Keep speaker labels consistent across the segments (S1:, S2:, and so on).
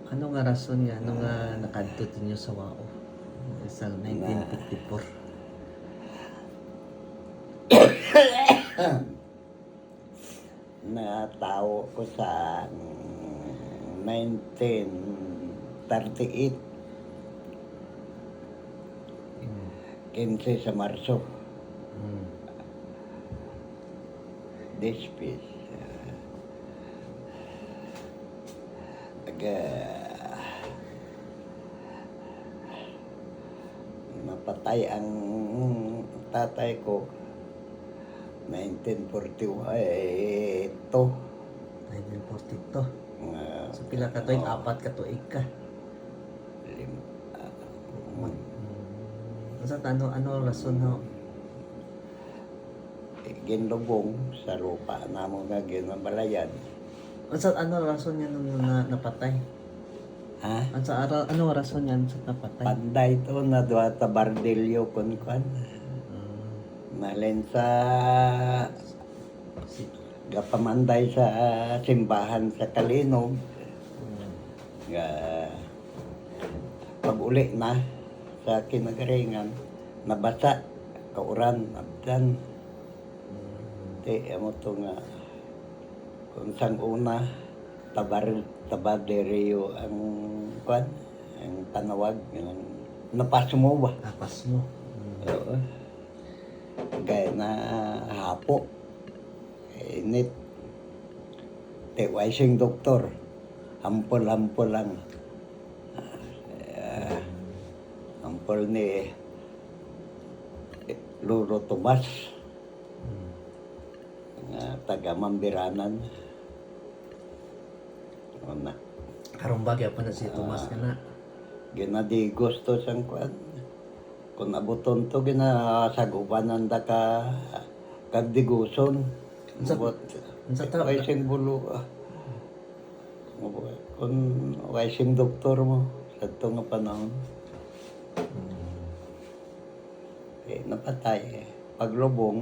S1: Ano nga rason niya? Ano nga nakadto ninyo sa Wao? Sa 1954.
S2: Natawo ko sa 1938, 15 sa Marso.
S1: Mm.
S2: Despis. Napatay ang tatay ko 1941 ito.
S1: 1942. So pila ka tuig? Apat ka tuig ka. Sa ano rason ho?
S2: Ginlubong sa lupa namo nga ginabalayan.
S1: Ano rason niya nung napatay?
S2: Ha?
S1: Ano rason niya sa napatay?
S2: Panday to na duha ta bardilyo kun. Malin sa gapamanday sa simbahan sa Kalinog. Nga pag-uli na sa kinagaringan, nabasa, kauran, abdan. Amo to nga kung sang una tabaderyo ang ang panawag ng napas mo ba?
S1: Napas mo.
S2: Oo. Gaya na hapo. Init. Waising doktor. Hampol-hampol lang. Hampol ni Luro Tomas. Taga Mambiranan. Una.
S1: Karumbag pa na si Tomas ka na.
S2: Ginadi gusto siyang kuan. Kung abuton to ginasagubanan da ka kagdiguson.
S1: Unsa ta?
S2: Waising bulo. Kung waising doktor mo sa ito nga panahon. Napatay. Paglubong,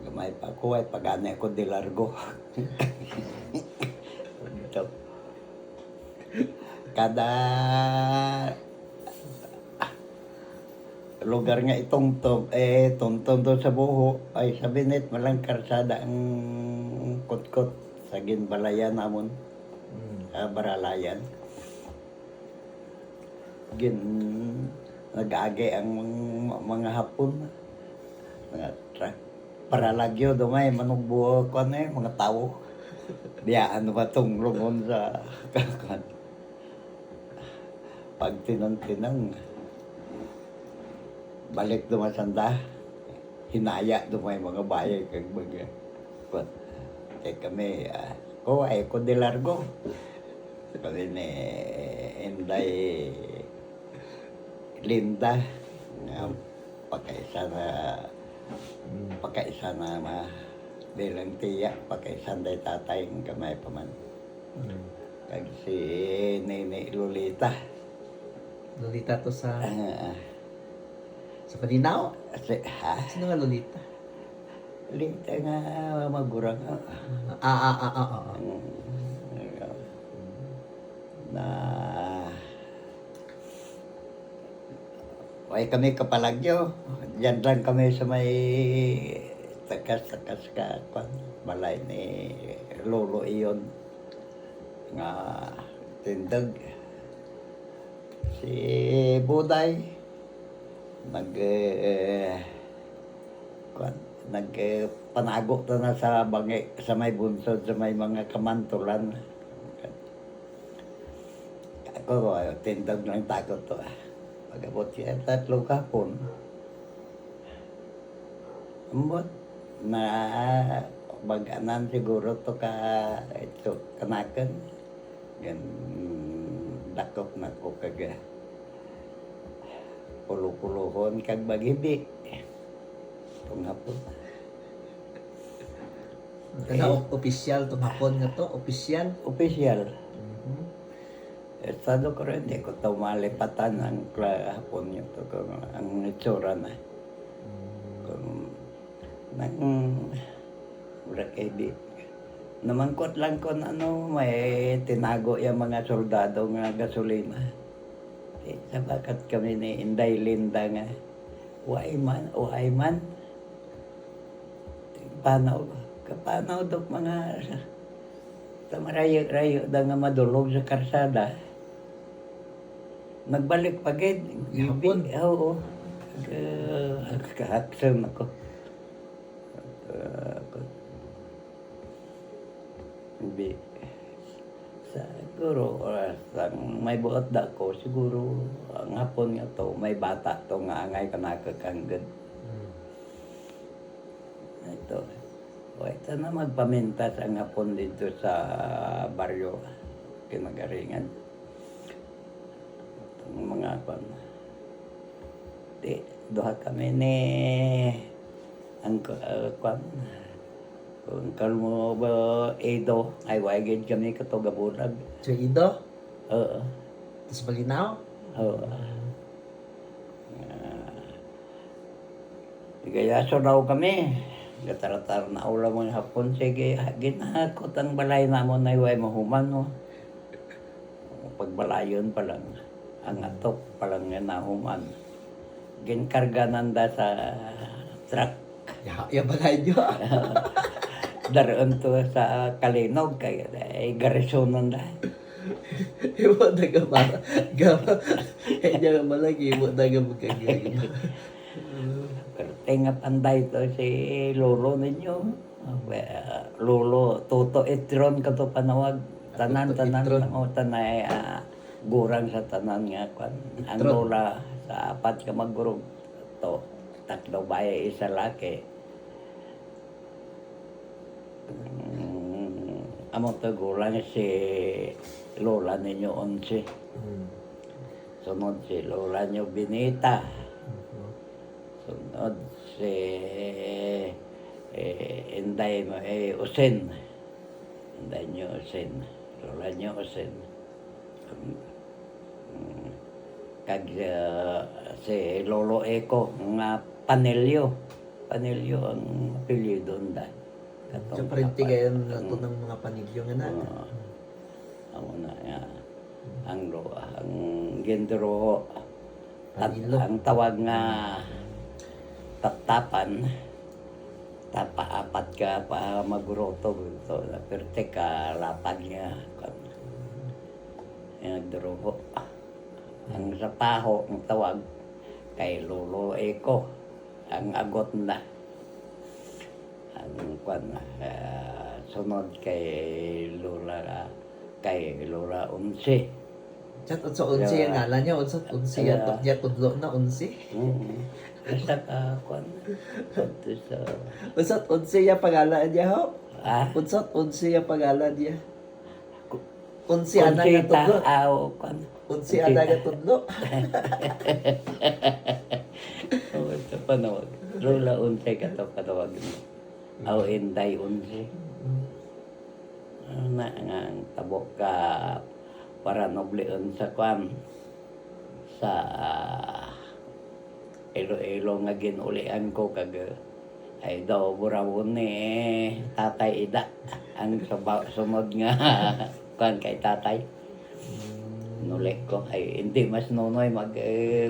S2: gamay pa ako ay pag-ani ako di largo. Kada lugar nga itong tuntong doon sa buho ay sa binit malang karsada ang kot-kot sa ginbalayan namon sa Baralayan. Nag-agi ang mga hapon, mga truck. Paralagyo dumay manugbo ko mga tao. Biyaan ba tong lungon sa kakan. Pag tinang balik dumasanda, hinaya dumay mga bayay kag mga kot. Kami ay ko de largo. Kami ni Inday Linda nga pakaisa na bilang tiya, pakaisa day tatay ng kamay pa man. Kag si Nene Lolita.
S1: Lolita to sa Paninao?
S2: Ha?
S1: Sino nga Lolita?
S2: Lolita nga magurang. Na ay kami kapalagyo. Diyan lang kami sa may takas-takas ka balay ni Lolo iyon nga tindag. Si Buday nagpanago na sa bangi sa may bunsod sa may mga kamantulan. Ako tindag lang takot to. Pag-abot siya, 3 kapon. Ambot na bag-anan siguro to ito, kanakan. Yan, dakop na ko kag pulo-puluhon kag bagibi. Itong hapon.
S1: Opisyal itong hapon nga to? Opisyal?
S2: Opisyal. Estado ko rin, di ko ito malipatan ang hapon nyo to, ang itsura na. Kung Nang ulat kay di. Namangkot lang ko na may tinago yung mga soldado nga gasolina. Sabakat kami ni Inday Linda nga, uay man. Kapanaw dok mga tamarayo-rayo da nga madulog sa karsada. Nagbalik pagid.
S1: Hapon?
S2: Oo. Kahaksan ako. Hindi. Siguro, may buot da ko, siguro, ang hapon nga to, may bata to nga angay ka nakakakanggad. Ito. O, ito na magpamintas ang hapon dito sa baryo, Kinagaringan. Itong mga hapon. Duha kami ni ang kwan. Kung kalmo ba Edo, ay wagid kami katogabulag.
S1: So, Ido?
S2: Oo.
S1: Tapos Malinaw?
S2: Oo. Gayaso daw kami. Gataratar na ulam mga hapon. Sige, ginahakot ang balay namon na iway mahuman. No? Pagbalayon pa lang. Ang atok pa lang nga nahuman. Ginkarga nanda sa truck.
S1: Yung balay nyo.
S2: Daroon to sa Kalinog. Kaya ay garisonon na.
S1: Ibo na gamara. Kaya nga malagi, ibo na gamagagagin.
S2: Pero tinga panday to si lolo ninyo. Lolo, Toto Itron ka to panawag. Tanan, o tanay gurang sa tanan nga. Ang
S1: Itron.
S2: lola sa apat ka maggurog to. Tatlo baye, isa laki. Among to gulang si lola ninyo 11. Sunod si lola nyo Binita. Sunod si Inday mo Usen. Inday nyo Usen. Lola nyo Usen. Kag si Lolo Eko nga Panelyo. Panelyo ang apelyido nda.
S1: So, parinti kayo na ito ng mga panilyo nga na.
S2: Ako na ang gendro
S1: Panilo.
S2: ang tawag nga tatapan tapa-apat ka pa maguroto ito perte ka lapad niya yung drugo ang sapaho ang tawag kay Lolo Eko ang agot na ang sunod kay Lola Unsi.
S1: Chat, unsa unsi yung ngalan niya, unsa unsi yung tudlo na unsi.
S2: Basta ka,
S1: Unsa unsi yung pangalan niya ho?
S2: Ah?
S1: Unsa unsi yung pangalan niya? Unsi ana nga tudlo. Unsi ana nga tudlo.
S2: Ito panawag. Lola Unsi ka ito panawag mo. Aw Inday Unsi. Na nga ang tabok ka para nobleon sa kwan sa Iloilo nga ginulian ko kag ay daw burawon ni Tatay Ida ang sunod nga kwan kay tatay nulik ko ay hindi mas nunoy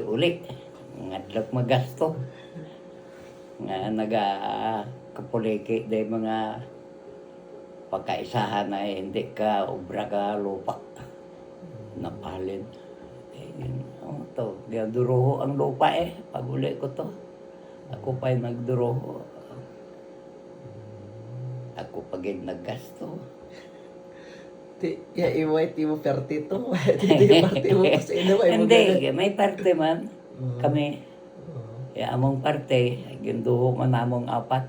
S2: uli ngadlok magasto nga naga kapuliki day mga pagkaisahan ay hindi ka obra ka lupa napalin to duruho ang lupa pag uli ko to ako pa'y nagduruho ako pagig naggasto
S1: Ya iway ti mo perti to. Hindi parti mo sa ina ay mo.
S2: hindi may parte man kami ya among parte ginduho man namong apat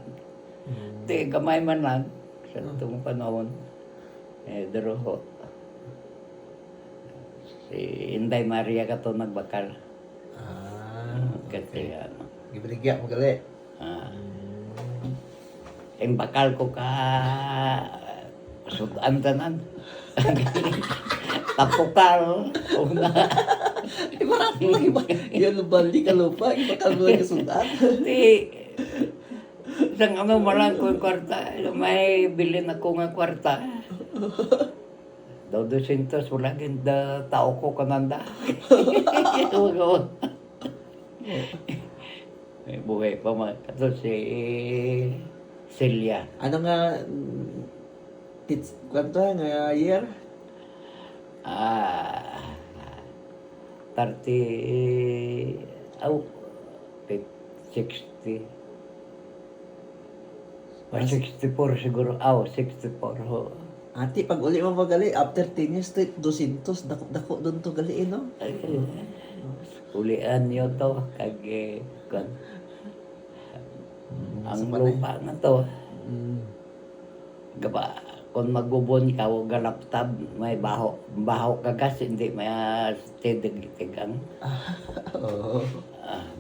S2: ti gamay man lang sa itong panahon duruho si Inday Maria ka to nagbakal kasi
S1: Gibrigya mo gali.
S2: yung bakal ko ka sudan tanan tapukal una
S1: Ibarat mo iba. Yan bali ka lupa, iba ka mo nga sundan.
S2: di Isang ano malang ko yung kwarta. May bilin ako nga kwarta. Daw 200, wala ginda tao ko kananda. May buhay pa mga ito si Celia.
S1: Ano nga, kwanto nga year?
S2: Ah, 30, oh, 60. 64 siguro. 64 ho.
S1: Ati, pag uli mo magali, after 10 years, 200, dako doon to galiin, no?
S2: Ulian nyo to. Kag, kun, ang
S1: Sa panay.
S2: lupa na to.
S1: Mm.
S2: Gaba, kung magbubon ka, huwag galaptab, may baho. Baho ka gas, hindi may tidig-tigang.
S1: Oo.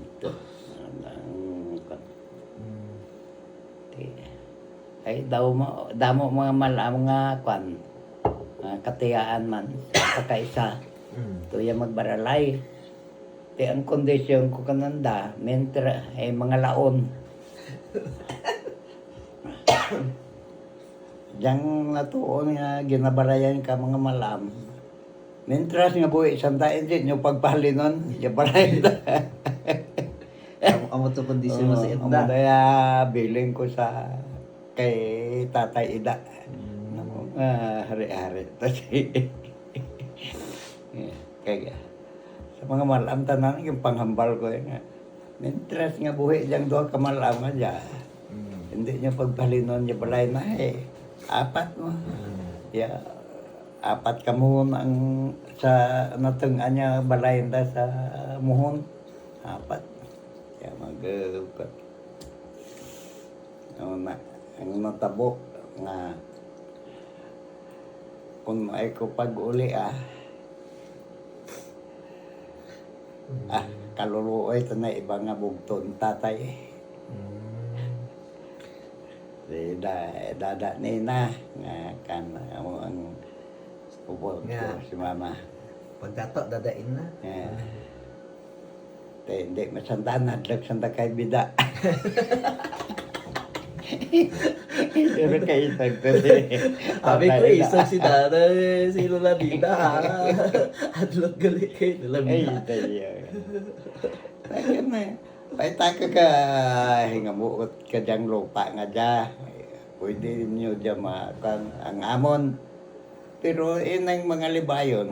S2: Ito. Ay, damo mga mga kwan, katiyaan man, pagkaisa. Ito yung magbaralay. Ti ang kondisyon ko kananda, mentre, ay mga laon. Diyan natuon nga ginabarayan ka mga malam. Mentras nga buhi, santain din yung pagpahalinon, yung barayan na.
S1: Amo to kondisyon mo sa
S2: Amo
S1: enda.
S2: daya biling ko sa kay Tatay Ida. Hari-hari. Kaya sa mga malam tanan yung panghambal ko nga. Mentras nga buhi diyang doon ka malam nga dya. Hindi niya pagpahalinon niya balay na apat mo. Yeah. Apat ka muhon ang sa natungan niya balay na sa muhon. Apat. Kaya ang natabo nga kung ay ko pag-uli kaluluoy ito na iba nga bugton tatay. Dada nina nga kan ang ubol ko
S1: Nga.
S2: si mama.
S1: Pagdato, dadain na.
S2: Hindi masandaan hadlag sanda kay bida. Pero kayo sagtali.
S1: Sabi ko, isang si Dada, si Lola Dida, adlog gali kay Lola
S2: Ay,
S1: Dida.
S2: tayo. Tayo na. Paita ka hingamuot ka diyang lupa nga dya. Pwede nyo dya ang amon. Pero inang mga libayon,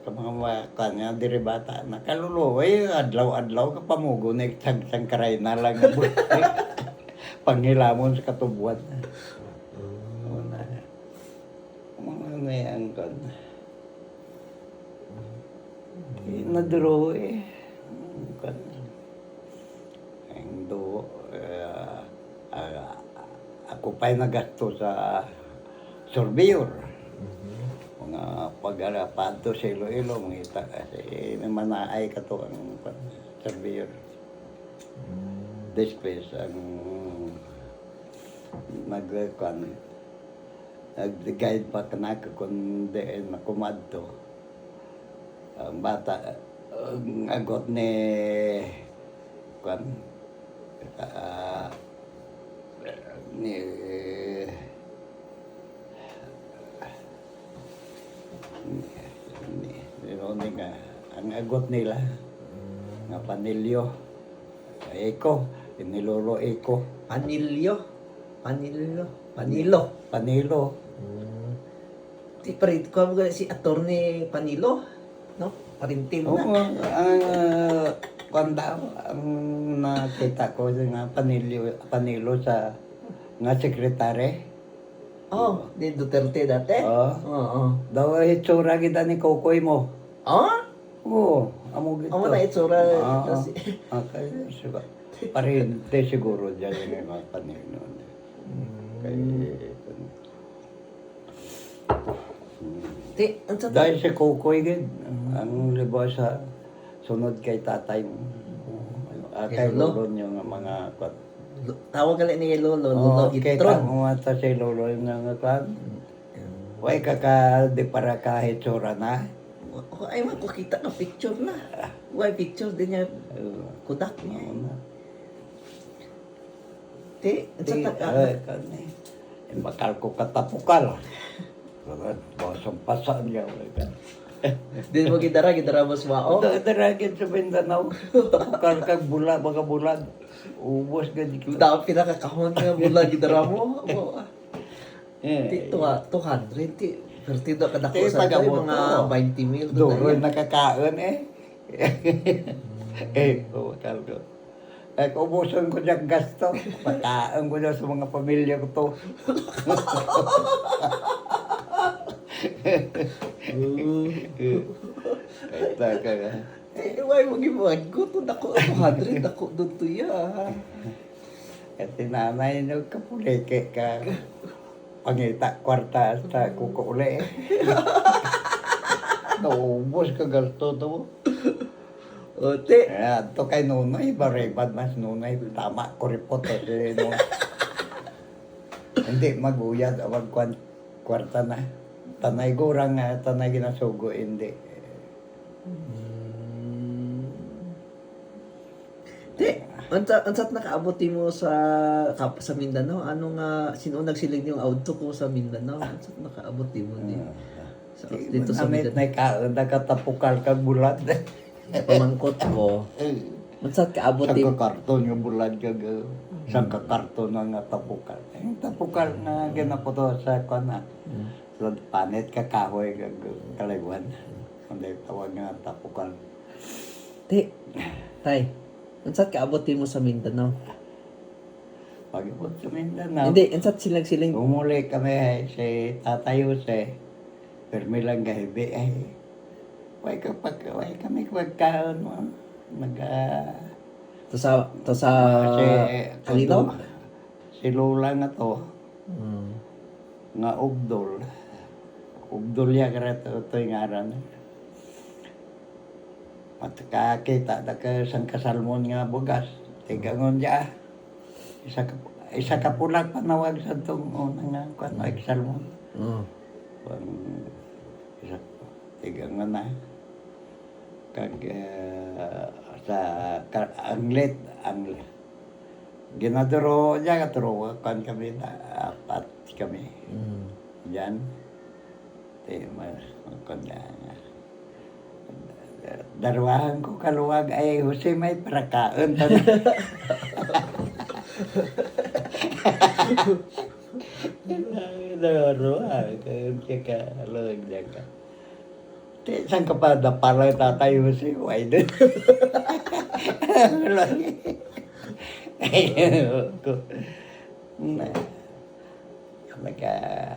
S2: ka mga kanya, diribata, nakaluluway, adlaw-adlaw ka pamugo, nagsang karay na lang. Panghilamon sa katubuan. Mga ngayon ka. Naduro ang do ako pa'y nagasto sa surveyor. Mga pag-arapad to sa Iloilo, mga kasi manaay ka to ang surveyor. Después ang nag-guide pa kanaka kung diin makumadto. Ang bata, ang agot ni ang agot nila nga panilyo Eko, inilolo Eko.
S1: Panilo. Di parit ko mo si Attorney Panilo, no? Parintim
S2: Oo,
S1: na.
S2: ang kanda ang nakita ko nga panilo sa nga sekretary.
S1: Oh, ni Duterte dati?
S2: Oo.
S1: Oo.
S2: Daw itsura kita ni Kokoy mo.
S1: Oh?
S2: Oo, amo gito.
S1: Amo na itsura.
S2: Oo. Okay, siguro. Parente siguro dyan yung mga panilo.
S1: Ang sa
S2: Dahil si Kokoy gid ang libas sa sunod kay tatay mo. Kay
S1: Kay Lolo?
S2: lolo niyo nga mga kwat.
S1: tawag gali ni Lolo,
S2: Oo,
S1: Lolo
S2: kay
S1: Itron.
S2: mo ata si lolo yung nga kwat. Way ka di para kahit tsura na.
S1: Ay, makukita ka picture na. Why picture din niya kudak niya.
S2: Oo na.
S1: Ti, unsa
S2: Di,
S1: ta ka?
S2: kani. Bakal ko katapukal. Bosong pasan niya.
S1: Di mo gidara mo sa wao.
S2: Daragin sa Mindanao. Tapukal kag bula, mga bulan. Ubos gani ko.
S1: Dami pinakakahon nga mula gidara mo. Ti,
S2: Eh,
S1: 200. Ti, pertido ka dako
S2: Ti,
S1: sa tayo,
S2: pag-abot
S1: mga
S2: ko.
S1: 20 mil.
S2: Duro nakakaon eh. Bakal ko. Ubusan ko diyang gasto. Pagkaan ko dyan sa mga pamilya ko to. Ay, taka nga.
S1: Why mo gibuhat ko? Dako 200. Dako doon to ya.
S2: At tinanay nyo kapulike ka. Pangita, kwarta, hasta kukuli. Naubos ka gasto to.
S1: O, ti.
S2: To kay Nunoy, baribad mas Nunoy. Tama, kuripot. Hindi, maguyad. Awag kwarta na. Tanay gurang nga, tanay ginasugo, hindi.
S1: Ti, unsat nakaabot mo sa sa Mindanao? Ano nga sino nagsilig yung auto ko sa Mindanao? Unsat nakaabot mo di? Dito sa
S2: Namit
S1: Mindanao.
S2: na katapukal kag bulat.
S1: Pamangkot ko. Unsat kaabot
S2: Sang karton yung bulat kag sang karton nga tapukal. Yung tapukal nga ginapoto sa kana. Sa panet kakahoy kag kalaywan. Kundi tawag nga tapukal.
S1: Ti, tay. Unsat kaabot mo sa Mindanao?
S2: Pag-ibot sa Mindanao.
S1: Hindi, unsat silang
S2: Umuli kami si Tatay Jose. Permi lang gahibi ay. Way kami magkaon mo.
S1: to sa Kalinaw?
S2: Si Lola nga to.
S1: Hmm.
S2: Nga Ugdol. Ugdol ya kara to yung ngaran. At kakita na ka sang kasalmon nga bugas. Tigangon niya. Isa ka pulang panawag sa itong unang nga kung ano, salmon.
S1: Oh.
S2: Isa tigangon na. Kag sa anglet. Ginaduro niya katuro kan kami na apat kami. Diyan. Darwahan ko kaluwag ay Jose may parakaon. Darwahan ka kaluwag niya ka. Saan ka pa napala tatay Jose? Why din?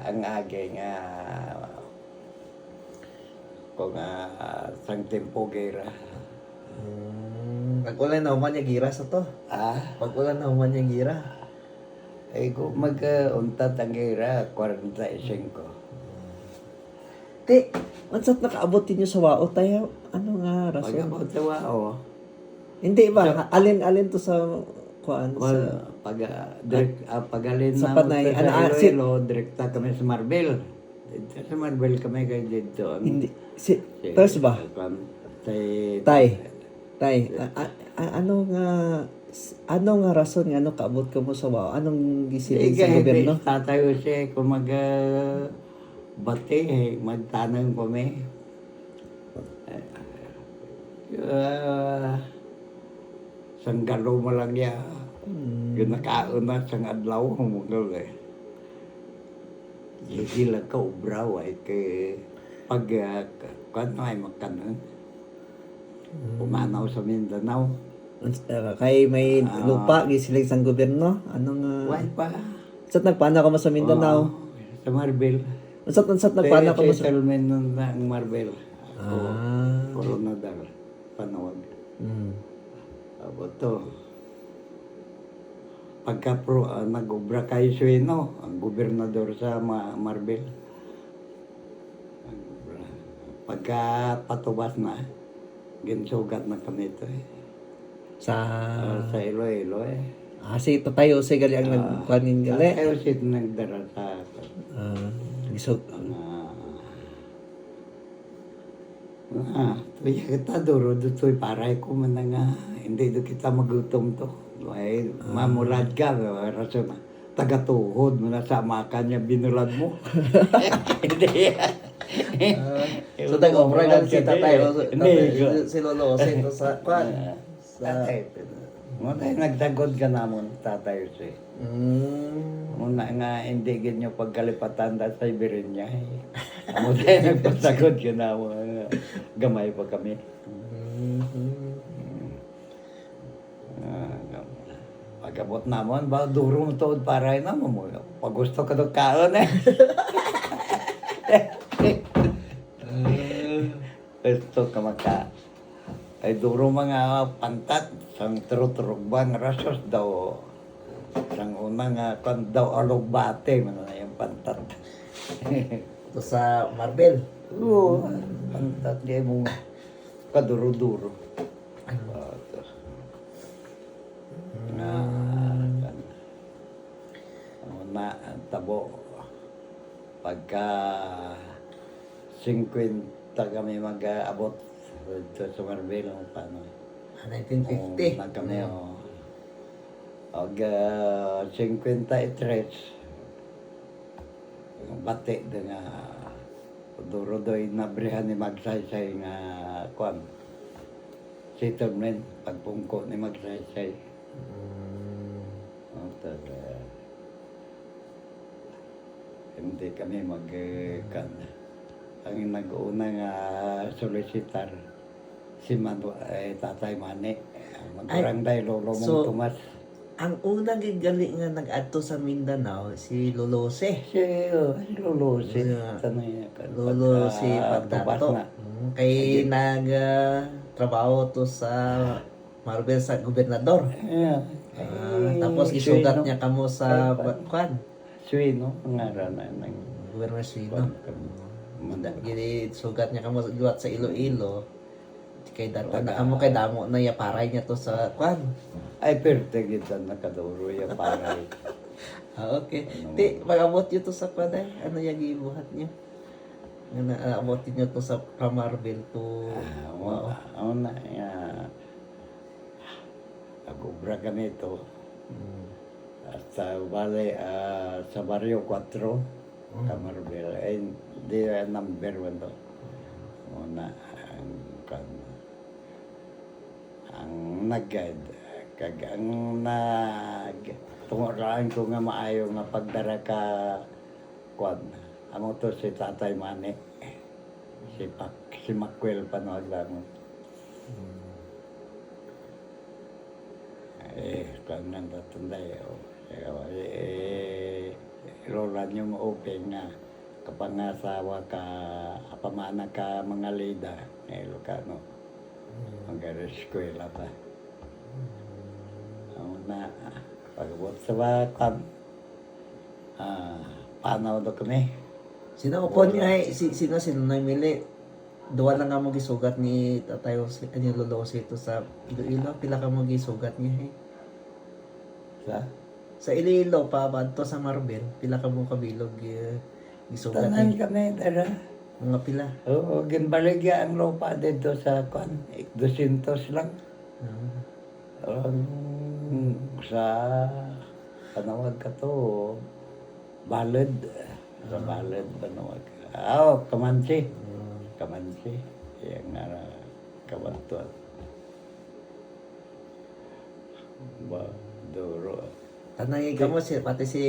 S2: Ang agi nga kung sang tempo gira.
S1: Pag ulan na human yung gira sa to. Pag ulan na human yung gira.
S2: Ay kung mag-untat ang gira, 45.
S1: Ti, unsat nakaabot niyo sa wao tayo? Ano nga rason?
S2: Pag-abot sa wao,
S1: Hindi ba? Alin to sa kuan sa
S2: pag-alin
S1: Sa
S2: na
S1: Panay,
S2: sa Iloilo, direkta kami sa Marbel. Dito sa Marbel kami kayo dito.
S1: hindi first ba? Tay, ano nga rason nga ano kaabot ka mo sa wao? Anong gisiling sa gobyerno?
S2: Tatayo siya kung bati, magtanong kami. Sanggalo mo lang ya. Yung nakaon na sang adlaw, humugal eh. Hindi lang ka ubraw ay kay pag kano ay makanon. Pumanaw sa Mindanao.
S1: Kay may lupa gisiling sa gobyerno? Ano nga?
S2: Why pa?
S1: Sat nagpana ka mo sa Mindanao?
S2: Sa Marbel.
S1: Sat nagpana ka mo sa
S2: Settlement ng Marbel.
S1: Ah.
S2: Coronadal. Panawag. Abo to. Pagka nag-ubra kay Sueno, ang gobernador sa Marbel. Pagka patubas na, ginsugat na kami ito eh.
S1: sa
S2: Sa Iloilo eh.
S1: si Tatay Jose gali ang nagkuanin gali.
S2: Tayo siya nagdara sa
S1: Isog.
S2: Tuya kita duro, dutoy paray ko man nga, hindi do kita magutom to. Ay, mamulad ka, rason na. Tagatuhod mo na sa makan niya, binulad mo. Hindi.
S1: So tag-offer lang si tatay,
S2: Hindi.
S1: si Lolo Jose to sa kwan. Sa
S2: Tatay. Muna nagdagod ka namon, tatay si. Muna nga, hindi ganyan pagkalipatan da sa Iberinya. Muna nagpasagod ka namon. Gamay pa kami. Pagabot namon, ba duro mo to para na mo. Pag gusto ka to kaon eh. Gusto ka maka. Ay duro mga pantat, sang trutrugban rasos daw. Sang unang kan daw alugbate man na yung pantat.
S1: to sa Marbel.
S2: Oo, pantat di mo kaduro-duro. Na tabo pagka 50 kami mag-abot dito sa Marbel paano
S1: 1950.
S2: nag kami og 53 bate de nga duro doy nabrihan ni magsaysay nga kwan settlement pagpungko ni magsaysay. Hindi kami kan ang nag-una nga solicitor si Tatay Mane magbarangay Lolo mong
S1: so,
S2: Tomas.
S1: Ang unang gigali nga nag-adto sa Mindanao si Lolo Jose.
S2: Si Lolo si
S1: Yeah.
S2: tanay kan
S1: Lolo si Pagdato. Kay nag trabaho to sa Marbel sa gobernador.
S2: Yeah.
S1: Tapos isugat niya kamo sa kwan.
S2: Suino ngaran ng
S1: Gobernador Suino. Gini sugat niya kamo giwat sa Iloilo. Kay dato na amo kay damo na yaparay niya to sa kwan.
S2: ay perte kita nakaduro ya paray.
S1: Okay. Ti pag-abot niyo to sa kwan ano yung gibuhat niyo? Nga naabot niyo to sa Marbel to
S2: Una agubra kami ito. Sa bale sa Barrio 4 Camarbel ay di number 1 to. Una ang nag-guide kag ang tunguraan ko nga maayo nga pagdara ka kwan amo to si Tatay Mane si Makwel panawag lang kung nang tatunday lola niyo ma-open nga kapangasawa ka apamana ka mga lida Ilocano mag-eskwela pa na pag-abot sa bakam panaw do kami
S1: Sino upon nga sino namili? Duwa lang nga mo gisugat ni Tatay Jose, ani Lolo Jose to sa Iloilo, pila ka mo gisugat niya sa Iloilo pa badto sa Marbel, pila ka mo kabilog gisugat
S2: tanan
S1: niya?
S2: kami dara
S1: Mga pila.
S2: oo ginbaligya ang lupa dito sa kwan 200 lang sa panawag ka to balad sa balad panawag kamansi yung kabantuan ba duro
S1: Tanay ka mo pati si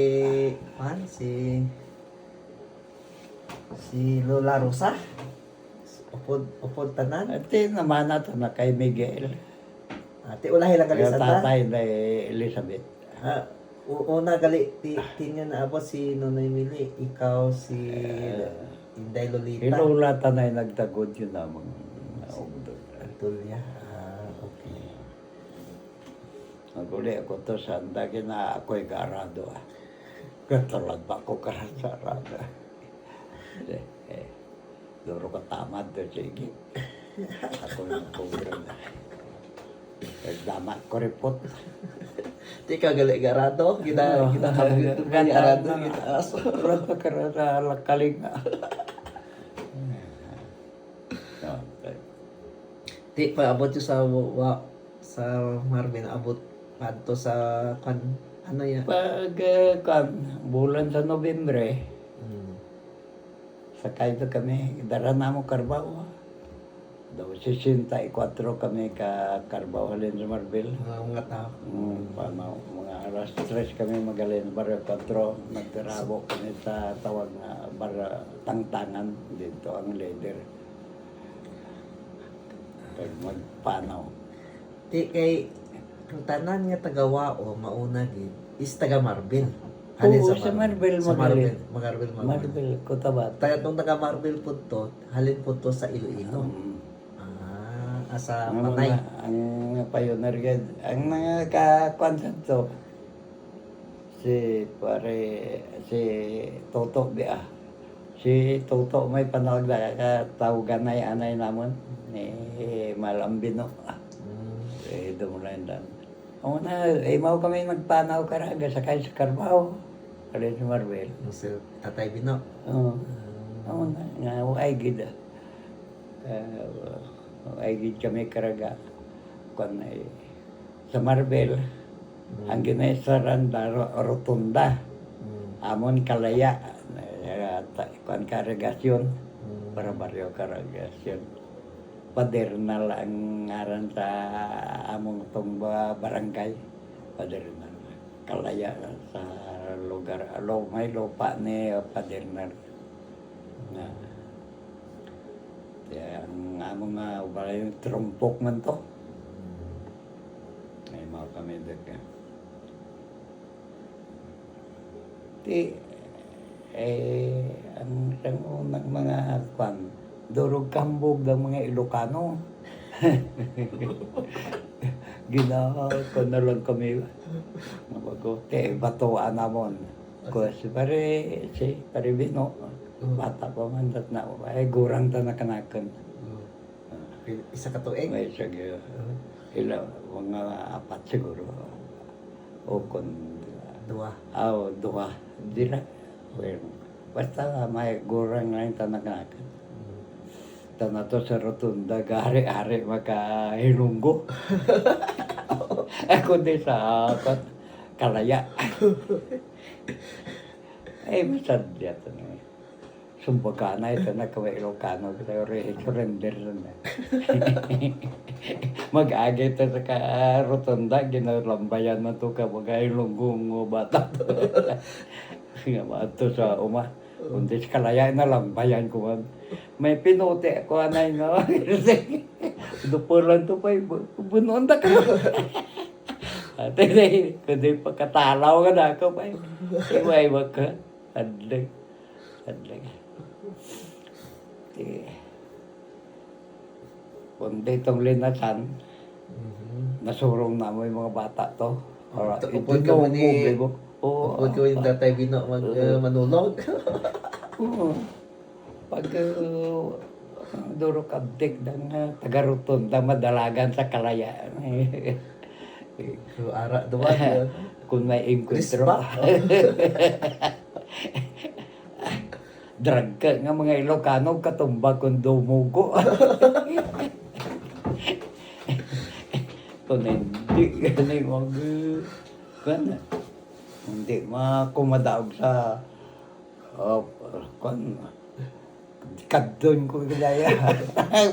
S1: Lola Rosa. Upod tanan.
S2: ati naman nato na kay Miguel
S1: Ate ulahi lang gali
S2: yung
S1: sa
S2: tatay na Elizabeth
S1: una gali tinga na abot si Nonoy Mili, ikaw si Inday Lolita.
S2: Ilula tanay nagtagod yun namang naugdod.
S1: Tulya. Okay.
S2: Naguli ako to sa andagin na ako'y garado. Katulad ba ako karasarado? Duro ka tamad to, sige. Ako yung program na. Nagdamat ko report.
S1: Di ka gali garado, kita garado kita aso.
S2: Wala ka karasa lakaling.
S1: Di pa abot yung sa Marvin abot Padto sa kan ano ya?
S2: Pag bulan sa Nobyembre,
S1: Mm.
S2: sakay to kami, dara na mo Carabao. Daw 64 kami ka Carabao halin sa Marbel.
S1: Mga tao.
S2: Paano, mga alas 3 kami magalin, barrio 4, nagtarabo kami sa tawag na bara tangtangan, dito ang leader. Pag magpanaw.
S1: Di kay ang tanan nga taga-Wao mauna gid is taga Marbel. Halin
S2: Oo, sa Marbel
S1: Sa
S2: magaling.
S1: Marbel.
S2: Marbel, Cotabato.
S1: Taga tong taga Marbel pud to, halin pud to sa Iloilo.
S2: Um,
S1: Asa
S2: ang
S1: Panay.
S2: ang pioneer gid, ang nakakwansan to, si Toto Bia. Si Toto may panawag na katawagan na anay namon ni Malambino. Dumulan dan. O na, mau kami magpanaw karaga sakay sa Carabao. Kali sa Marbel.
S1: Si Tatay Bino.
S2: Oo. Oo na, nga ay gid. Ay gid kami karaga. Kung sa Marbel, ang ginaisaran rotunda. Amon kalaya. Kung karagasyon. Para baryo karagasyon. Padernal ang ngaran sa among tong barangay. Padernal. Kalaya sa lugar. May lupa ni Padernal. Na ang among balay trumpok man to. Ay mao kami dito. Ang isang unang mga durog kambog ng mga Ilocano. Ginawa ko na lang kami. Mabago. Batuan namon. Ko si pare Bino. Bata pa man na. Ay gurang ta nakanakan.
S1: Isa ka tuig.
S2: May sige. Ila mga apat siguro. O kon
S1: Dua.
S2: duha. Dira. Well, basta may gurang lang ta nakanakan. Tanato sa rotunda, gari-ari makahilunggo. Ako din sa kalaya. Ay, masadya ito na. Sumbaga na ito na kaway Ilocano. Pero surrender na. Mag-agi ito sa rotunda, ginalambayan na ito ka makahilunggong bata. Nga ba ito sa kundi sa kalaya na lambayan ko man. May pinote ako anay no. Dupulan to pa bunonda ka. Ate day, kundi pagkatalaw ka na ako pa. Iway wag ka. Adlag. Kundi itong linasan, nasurong na mo yung mga bata to.
S1: Upod ka mo ni... Upod ka mo ni Tatay Bino manulog.
S2: Oo. Pag duro kabdik ng taga-rotunda madalagan sa kalaya.
S1: Ara duwan.
S2: Kung may enkwentro. Drag ka nga mga Ilocano katumba kung dumugo. Kung hindi ganun hindi makumadaog sa kadon ko kaya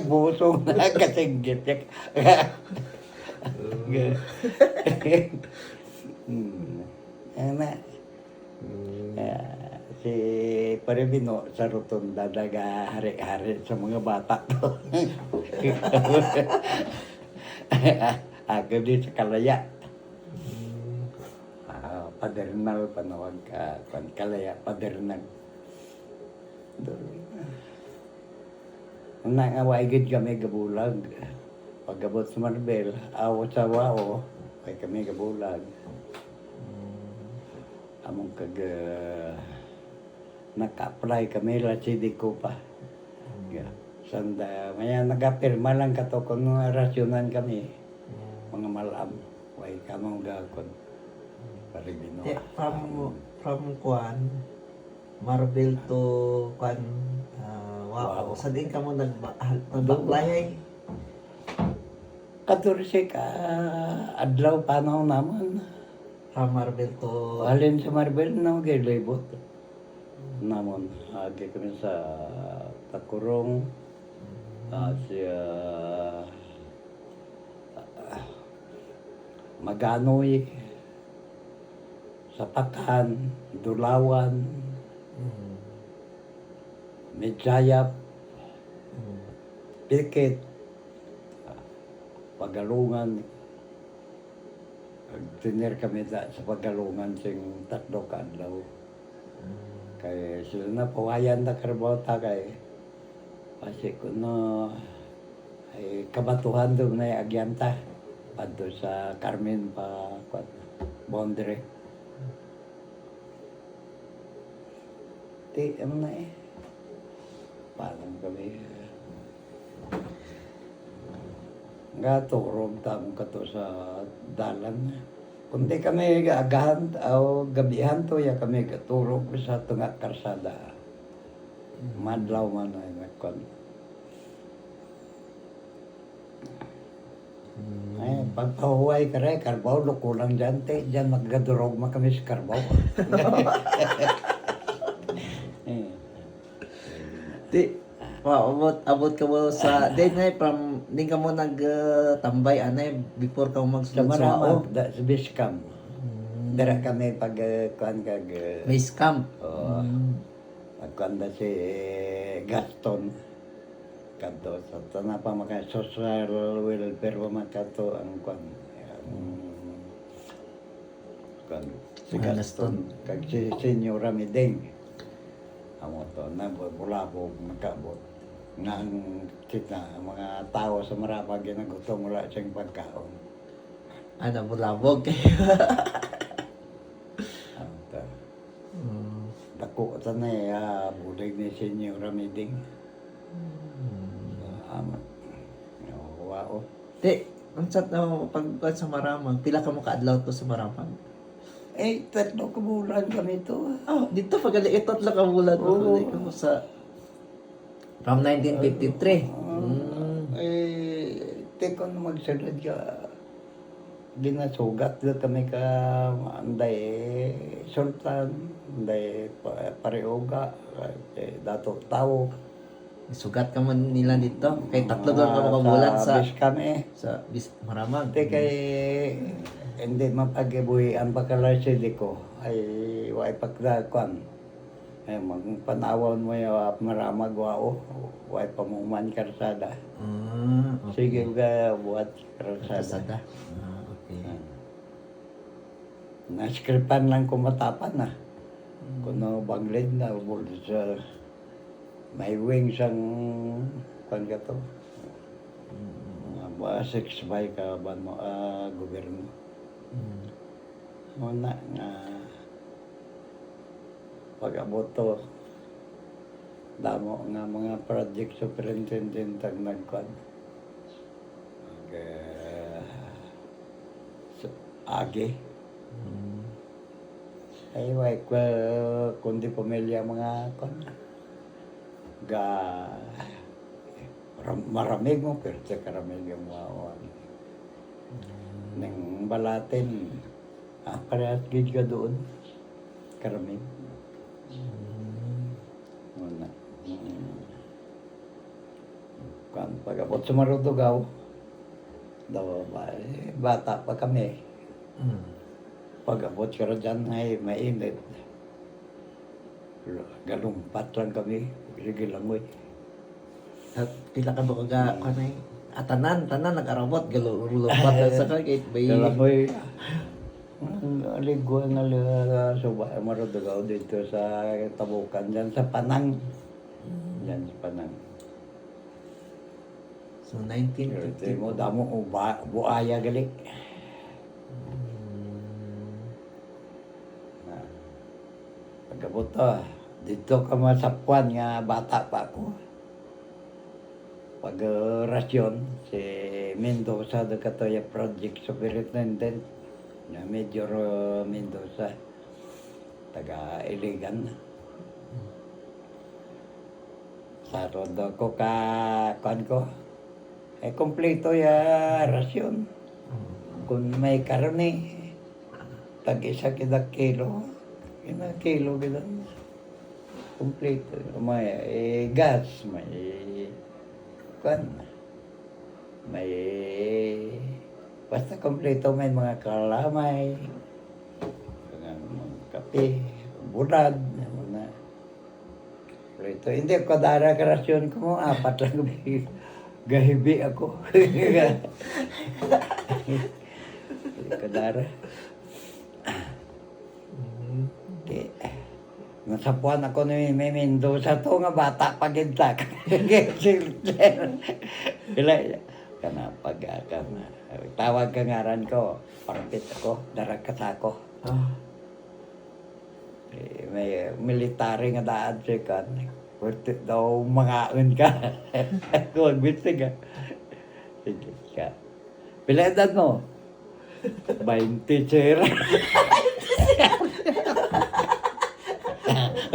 S2: busong na kasinggit. Si Paribino sa rotunda nag-hari-hari sa mga bata to. Ako din sa kalaya. Padernal panawag ka, kalaya, padernal. Nangaway gid kami gabulag. Pagabot sa Marbel, awot sa Wao, ay kami gabulag. Among naka-apply kami la ko pa. Sanda, maya nagapirma lang kato kung rasyonan kami. Mga malam, way kamong gakon. Paribino.
S1: From Kwan, Marbel to Kwan, Wow. Sa din ka mo nag-apply ay?
S2: 14 ka adlaw panahon naman.
S1: From Marvel to...
S2: Alin sa Marbel na gilibot. Namon, agi kami sa Takurong. Siya Maganoy, Sapakan, Dulawan,
S1: Mm.
S2: Medjayap,
S1: Mm.
S2: Pikit, Pagalungan. Tiner kami sa Pagalungan sing 3 ka adlaw. Kaya sila na pawayan na karbota kay kasi kuno ay kabatuhan doon na agyanta padto sa Carmen pa boundary. Di ano na parang kami nga turog tamong kato sa dalan. Kundi kami agahan o gabihan to ya kami katurog sa tunga karsada. Madlaw man ay nakon. Ay, pagpahuway ka rin, karbaw, lukulang dyan, te. Dyan maggadurog man kami sa karbaw.
S1: Di, abot ka mo sa... Di na from... Di ka mo nagtambay, anay, before ka mo
S2: Sa
S1: magsulod sa
S2: Maramag,
S1: Wao.
S2: sa Biskam. Dara kami pag kuan kag
S1: Base camp.
S2: kuan da si Gaston kadto sa tanah pa maka social welfare pa makato ang kuan si
S1: Ah,
S2: Gaston kag si Senyor Ramideng amo to na bulabog makabot nga ang kita mga tao sa Maramag ginagutom wala siyang pagkaon.
S1: Ano, bulabog.
S2: Dako tanay bulig ni Senyor Ramideng. Wow.
S1: Di, ang chat na pag sa Maramag, pila ka mo ka-adlaw to sa Maramag?
S2: Eh, 3 ka bulan kami to.
S1: Oh, dito pagaliit at lang kamulan
S2: Oo.
S1: ko sa... From 1953.
S2: Teko na magsunod ka. Ginasugat na kami ka anday sultan, anday pareoga, dato tao.
S1: Sugat ka man nila dito. Kay 3 doon ka makabulan sa...
S2: bis kami.
S1: Sa Maramag.
S2: Te kay hindi mapag-ibuhi ang pagkalasidi ko ay way pagdakuan. Ay magpanawon mo yung Maramag wao, way pamuman karsada.
S1: Okay.
S2: Sige ka buhat karsada.
S1: Kasada. Okay.
S2: Naskripan lang ko matapan na. Kuno banglid na ubol sa may wings ang kwan ka to. Ba 6 by ka ba mo gobyerno. Muna nga pag-abot to damo nga mga project superintendent ang nagkwan. Agi. Ay, way kundi pamilya mga kon. Maramig mo, pero sa karamig yung wawan. Nang balatin, parehas gid ka doon. Karamig. Muna. Pag-abot sa Marudugaw, bata pa kami. Pag-abot ka rin dyan ay mainit. Galumpat lang kami. Sige lang mo.
S1: At pila ka ba kaga kanay? Tanan nag-arabot galulupat sa kay bay.
S2: Galang mo aligo nga suba Marudugaw dito sa Tabukan dyan sa Panang. Dyan sa Panang.
S1: So
S2: Ito mo
S1: 1950.
S2: damo buaya galik. Pagkabot dito ka masapwan nga bata pa ako. Pag rasyon si Mendoza do katoya project superintendent na Major Mendoza taga Iligan. Sa rodo ko ka kan ko kompleto ya rasyon. Kung may karne, tag-isa kita kilo, kilo kita. Kompleto. May gas, may basta kompleto, may mga kalamay, mga kape, bulag, mga kompleto. Hindi ko dara ka rasyon ko mo, 4 lang gahibi ako. Kadara. Di. Nasapuan ako ni Mendoza to nga bata pagintak. Bila kana pag-aka na. Tawag ka ngaran ko. Parapit ako. Darakas ako. May military nga daan siya kan. Pwede daw mangaon ka. Huwag bisig ka. Sige ka. Pila edad mo? 20, sir.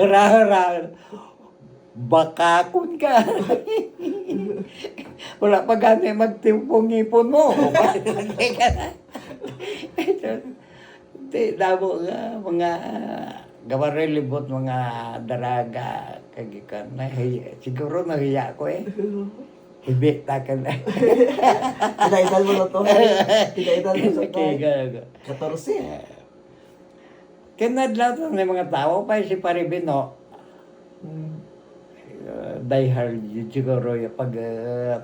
S2: Hara-hara. Bakakon ka. Wala pa gani magtimpong-ipon mo. Hindi, damo nga, mga gawarilibot, mga daraga, kagikan na. Siguro nahiya ko eh. Hibit na ka na.
S1: Pinaidal mo na to. Pinaidal mo sa to. 14.
S2: Kinadlaw to ng mga tao pa si Paribino. Die hard yun siguro yung pag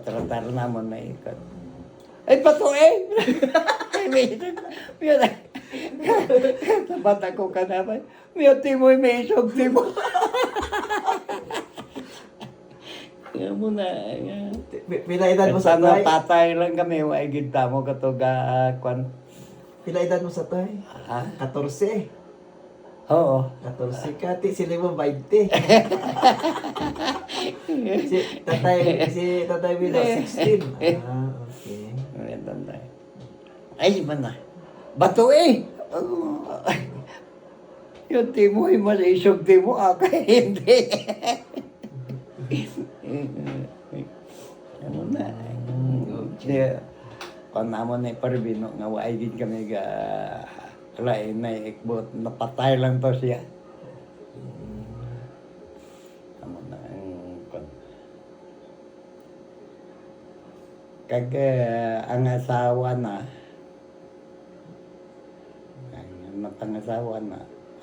S2: tratar naman na ikat. Ay, pato eh! Tapat ako ka naman. May timoy, may isog timo. Yan mo na.
S1: Pinaidal mo sa
S2: Sana
S1: tay.
S2: tatay lang kami. Waigid mo katuga kwan.
S1: Pinaidal mo sa tay.
S2: Ha?
S1: 14.
S2: Oo.
S1: 14 ka. Sila mo 20. si Tatay Bino, 16. Okay.
S2: Ay, man na. Bato eh! Yung timoy, mas isog timo ako, hindi. Ano na. Siya, kung naman na Paribino, nga waay din kami ga lain na ikbot, napatay lang to siya. Ano na kag ang asawa na,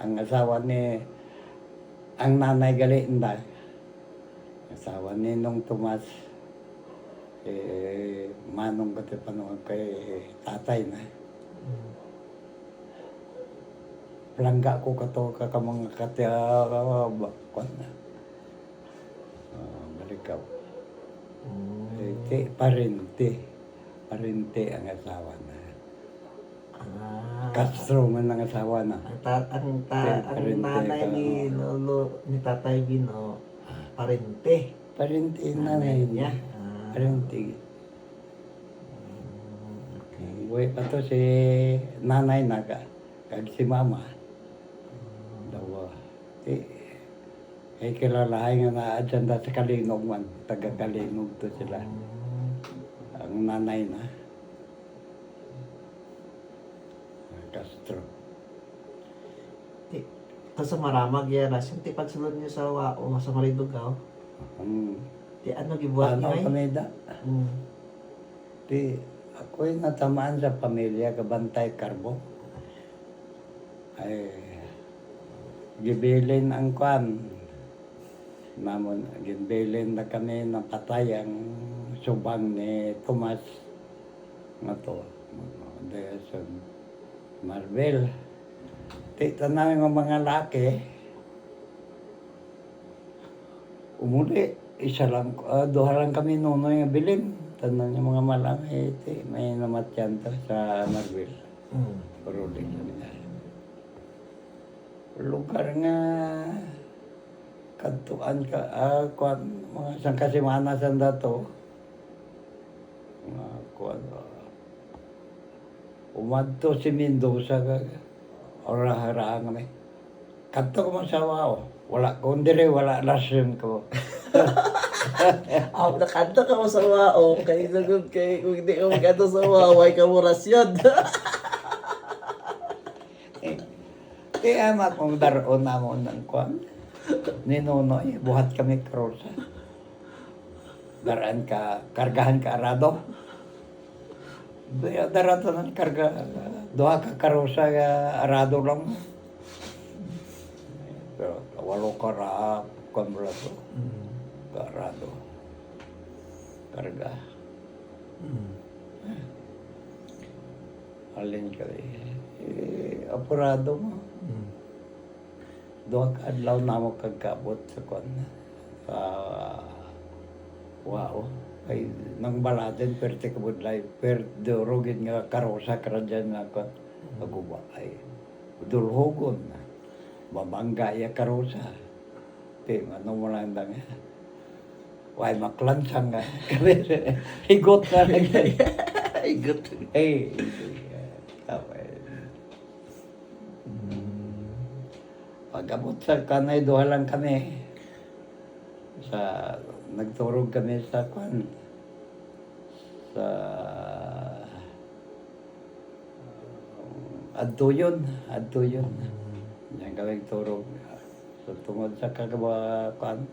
S2: ang asawa ni, ang nanay galinda, asawa ni Nong Tomas, manong kati panungan kay tatay na. Langga ko kato kakamang katya bakwan na. Balikaw. Parente ang asawa na. Castro man ang asawa na.
S1: Ang nanay ni Lolo, ni Tatay Bino, parente.
S2: Parente nanay niya. Parente.
S1: Okay.
S2: Buhay pa to si nanay na kag si mama. Dawa. Kilalahay nga na dyan sa Kalingog man. Taga-Kalingog to sila. Ang nanay na. Castro.
S1: Ito sa Maramag yan. Yung pagsulod niyo sa Wao, sa Maridugaw. Ano gibuhat
S2: Ano
S1: niyo eh?
S2: panida? Ako'y natamaan sa pamilya, kabantay karbo. Ay, gibilin ang kwan. Namon, gibilin na kami ng patay ang subang ni Tomas. Nga to, Deson Marvel. Tita namin ng mga laki. Umuli, isa lang, duha lang kami nunoy nga bilin. Tanan yung mga malang, may namatyan to sa Marvel. Paruli kami na. Lugar nga kantuan ka, kwan, mga sangkasimana sanda to. Mga kwan, umadto si Mendoza ka, orang-haraan kami. Kanto ko man sa Wao, wala ko, wala lasyon ko.
S1: Nakanta ka mo sa wao, kay nagod kay kung hindi ka magkanta sa wao, ay ka mo rasyon.
S2: Kaya ama kung daroon na mo ng kwan. Ni Nonoy, buhat kami karosa. Daraan ka, kargahan ka arado. Darata ng karga, doha ka karosa arado lang. Pero walo ka raap, kwan mo lang to. Arado. Karga. Alin ka apurado mo. Doha ka adlaw na mo kagkabot sa kwan. Wow. Ay nang baladen perte kabudlay per durugin nga karosa karadyan nga kwan. Aguba ay dulhogon. Babangga ya karosa. Te ano mo lang nga. Why maklansang nga. Higot na lang.
S1: Higot.
S2: Eh. Pag-abot sa kanay, duha lang kami. Nagturog kami sa kwan. Sa Adtuyon. Yan kami turog. So tungod sa kwan.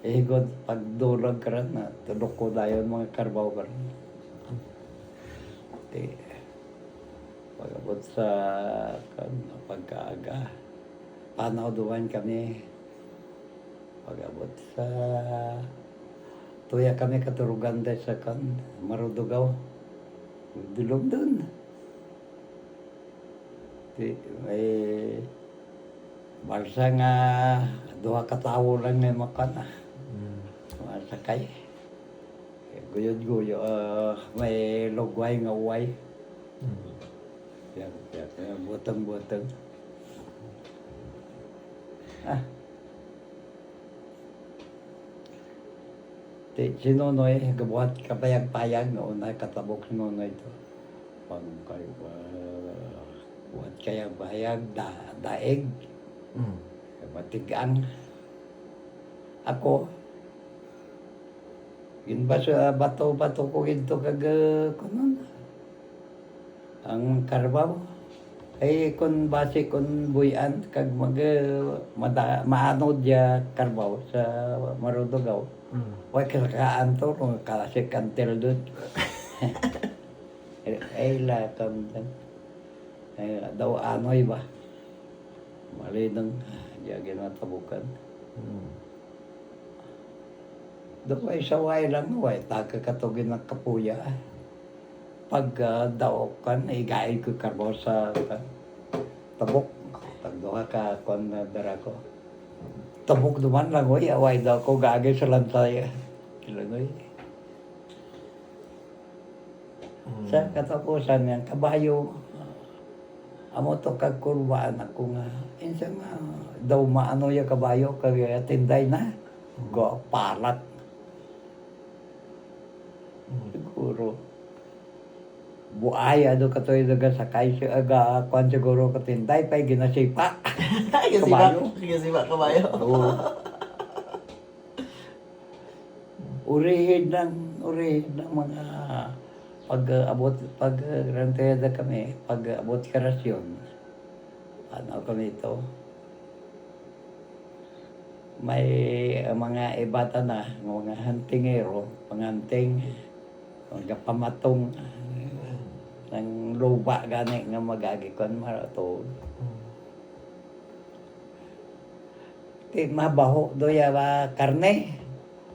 S2: Ihigod pagdurog ka rin na tulok ko dayon mga karbaw ka rin. Pag-abot sa pagkaaga. Panaw duwan kami. Pag-abot sa tuya kami katurugan dahil sa Marudugaw. Dulog dun. May balsa nga duha katawo lang may makana. Masakay. Guyod-guyo. May lugway nga uway. Butang-butang. Si Nonoy, gabuhat kapayag-payag noon na katabok si Nonoy ito. Pag kayo buhat kayag-payag, daig, matigang. Ako, yun ba sa bato-bato ko ito kunon? Ang karbaw. Ay kun base kun buyan kag maanod ya karbaw sa Marudugaw. Way kakaan to kung kasi kantel doon. Ay lakam dan. Ay daw anoy ba? Mali nang jagin matabukan. Doon ay saway lang way tagakatugin ng kapuya. Pag daw kan igay ko karbaw sa tabok. Pag doha ka kon dara ko. Tabok duman lang oy away daw ko gagay sa lantay. Kilangoy. Sa katapusan ng kabayo amo to kag kurbaan ako nga insa nga daw maano ya kabayo kag tinday na. Go palat. Siguro buaya do katoy daga sakay si aga kwan siguro katinday pay ginasipa.
S1: Gasiba kabayo.
S2: Oo. Urihin ng mga pag-abot ranteda kami, pag-abot karasyon. Ano kami ito? May mga ibata na, mga huntingero, panganting, mga pamatong ng lupa gani nga magagikon marato. Mabaho doya ba karne.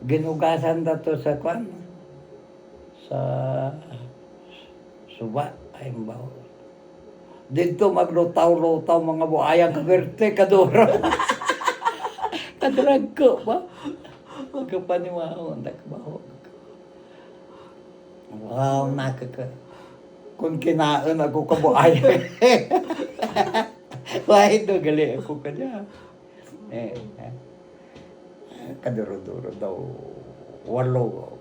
S2: Ginugasan dato sa kwan. Sa suba ay mabaho. Dito maglutaw-lutaw mga buayang kaberte kadura. Kadrag ko ba? Magkapaniwao ang nakabaho. Wow, kung kinaon ako kabuay. Wahid do gali ako kanya. Kaduro-duro daw. Walo.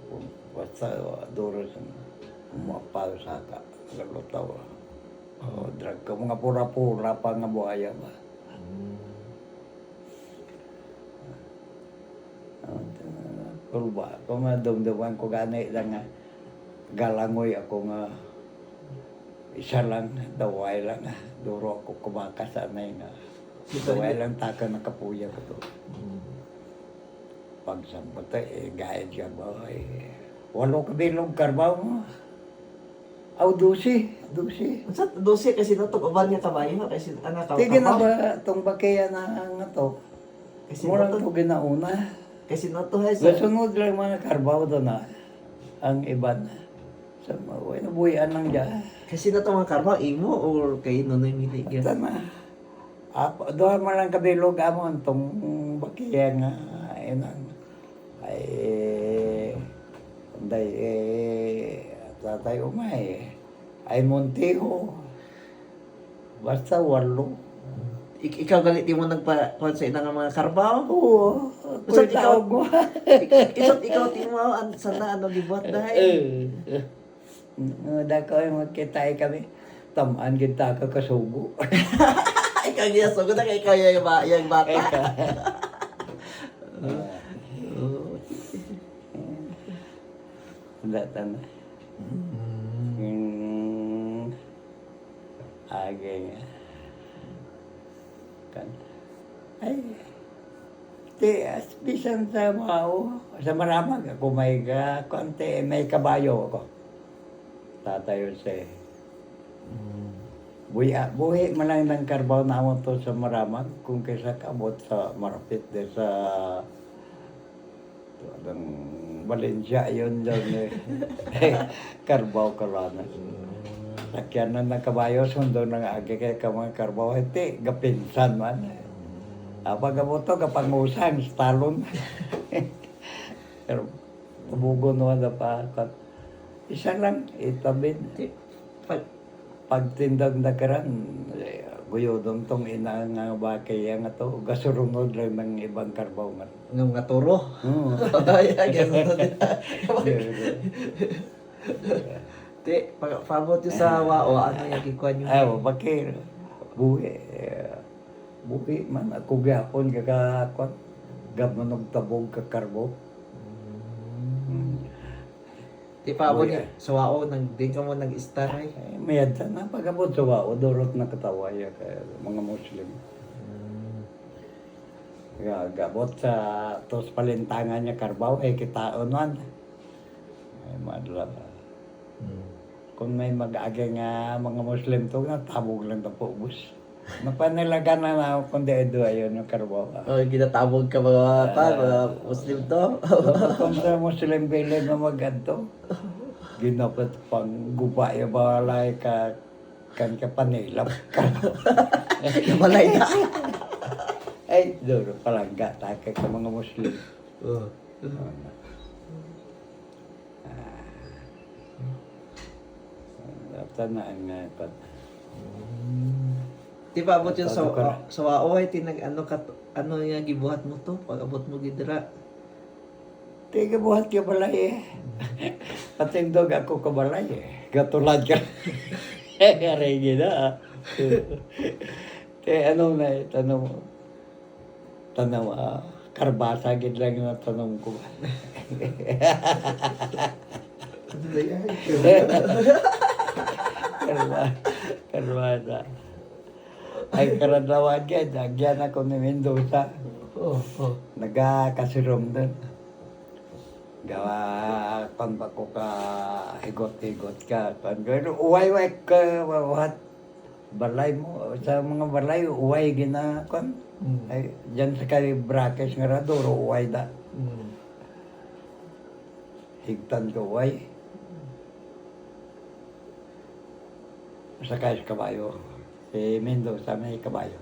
S2: Basta duro sa umapal sa ka. Lalo drag ka mga pura-pura pa nga buhaya ba. kulba. Kung madumduman ko gani lang nga, galangoy ako nga, isa lang, daway lang, duro ako kumakasanay nga. Daway lang taka nakapuya ko to. Pagsampot gayad siya ba, 8 kabilog karbaw mo. Aw, 12.
S1: Sa 12 kasi no to uban nga kabayo kasi anak ka.
S2: Tigil na ba itong bakeya na nga to?
S1: Kasi
S2: Mura
S1: no
S2: to
S1: to
S2: ginauna.
S1: kasi no to hay sa
S2: Gasunod lang mga karbaw doon na ang iban. Sa maway na buyan lang dyan.
S1: kasi no to mga karma imo or kay nonoy mili gyud.
S2: Basta na. Doon mo lang kabilog amon itong bakeya nga inang. Ay, anday tatay umay. Ay Montejo. Basta 8.
S1: Ikaw galit mo nagpa sa inang mga karbaw?
S2: Oo.
S1: Basta ikaw
S2: Tawag mo.
S1: ikaw timo sana ano gibuhat dahil.
S2: Dako ay magkita kami. Tamaan kita ka kasugo.
S1: Ikaw giya so gud kay ikaw yung bata.
S2: Data na. Age nga. Kan. Ay. Bisan sa sa maramag ako may may kabayo ako. Tatayo siya. Buhi man lang ng karbaw na mo to sa maramag kung kaysa kabot sa marapit de sa ang Valencia yun eh. Karbaw kalana. Sakyan na ng kabayo, sundo ng agi kay kamang karbaw. Iti, gapinsan man. Pag mo to, kapangusang, stalon. Pero, tubugo naman na pa. Isa lang, itabid. Pagtindag na karan, guyodong tong ina nga bakay nga to, gasurunod lang ng ibang karbaw man.
S1: Ngam nga turo. Ay ganun. Ti pabot yung sa wao ano yung gikuan yung.
S2: Ay, bakay. Buhi man ako gapon kakakon. Gamanog tabog ka karbo.
S1: Ti pabot yung sa wao nang di ka mo nag-star ay.
S2: Mayad na pagabot sa wao, dorot na katawaya ka mga Muslim. Gabot sa tos palintangan niya karbaw ay kitaon man. Ay madla. Kung may mag-agi nga mga Muslim to, natabog lang na po bus. Napanilagan na na ako kundi edo ayun yung karbaw.
S1: Oh, ginatabog ka mga Muslim to.
S2: Kung sa Muslim bilid na maganto, ginapat pang gubay balay ka kan ka panilap ka.
S1: Balay na.
S2: Ay, duro palangga takay ka mga Muslim.
S1: Oh.
S2: Tanaan nga pat.
S1: Di ba abot yung sa wao ay tinag ano nga gibuhat mo to pag abot mo gidra.
S2: Tiga buhat ka balay eh. Patindog ako ka balay eh. Gatulad ka. Karegi na. Ano na eh, tanong karbasa gid lang na tanong ko. Karbasa. Ay karanawan ka, nagyan ako ni Mendoza. Nagkasirom doon. Gawa kan ba ko ka higot-higot ka. Uway-uway ka wahat balay mo. Sa mga balay, uway gina kan. Ay, dyan sa kay Brackets nga radoro, uway da. Higtan ko uway. Sa kay kabayo. Si Mendoza may kabayo.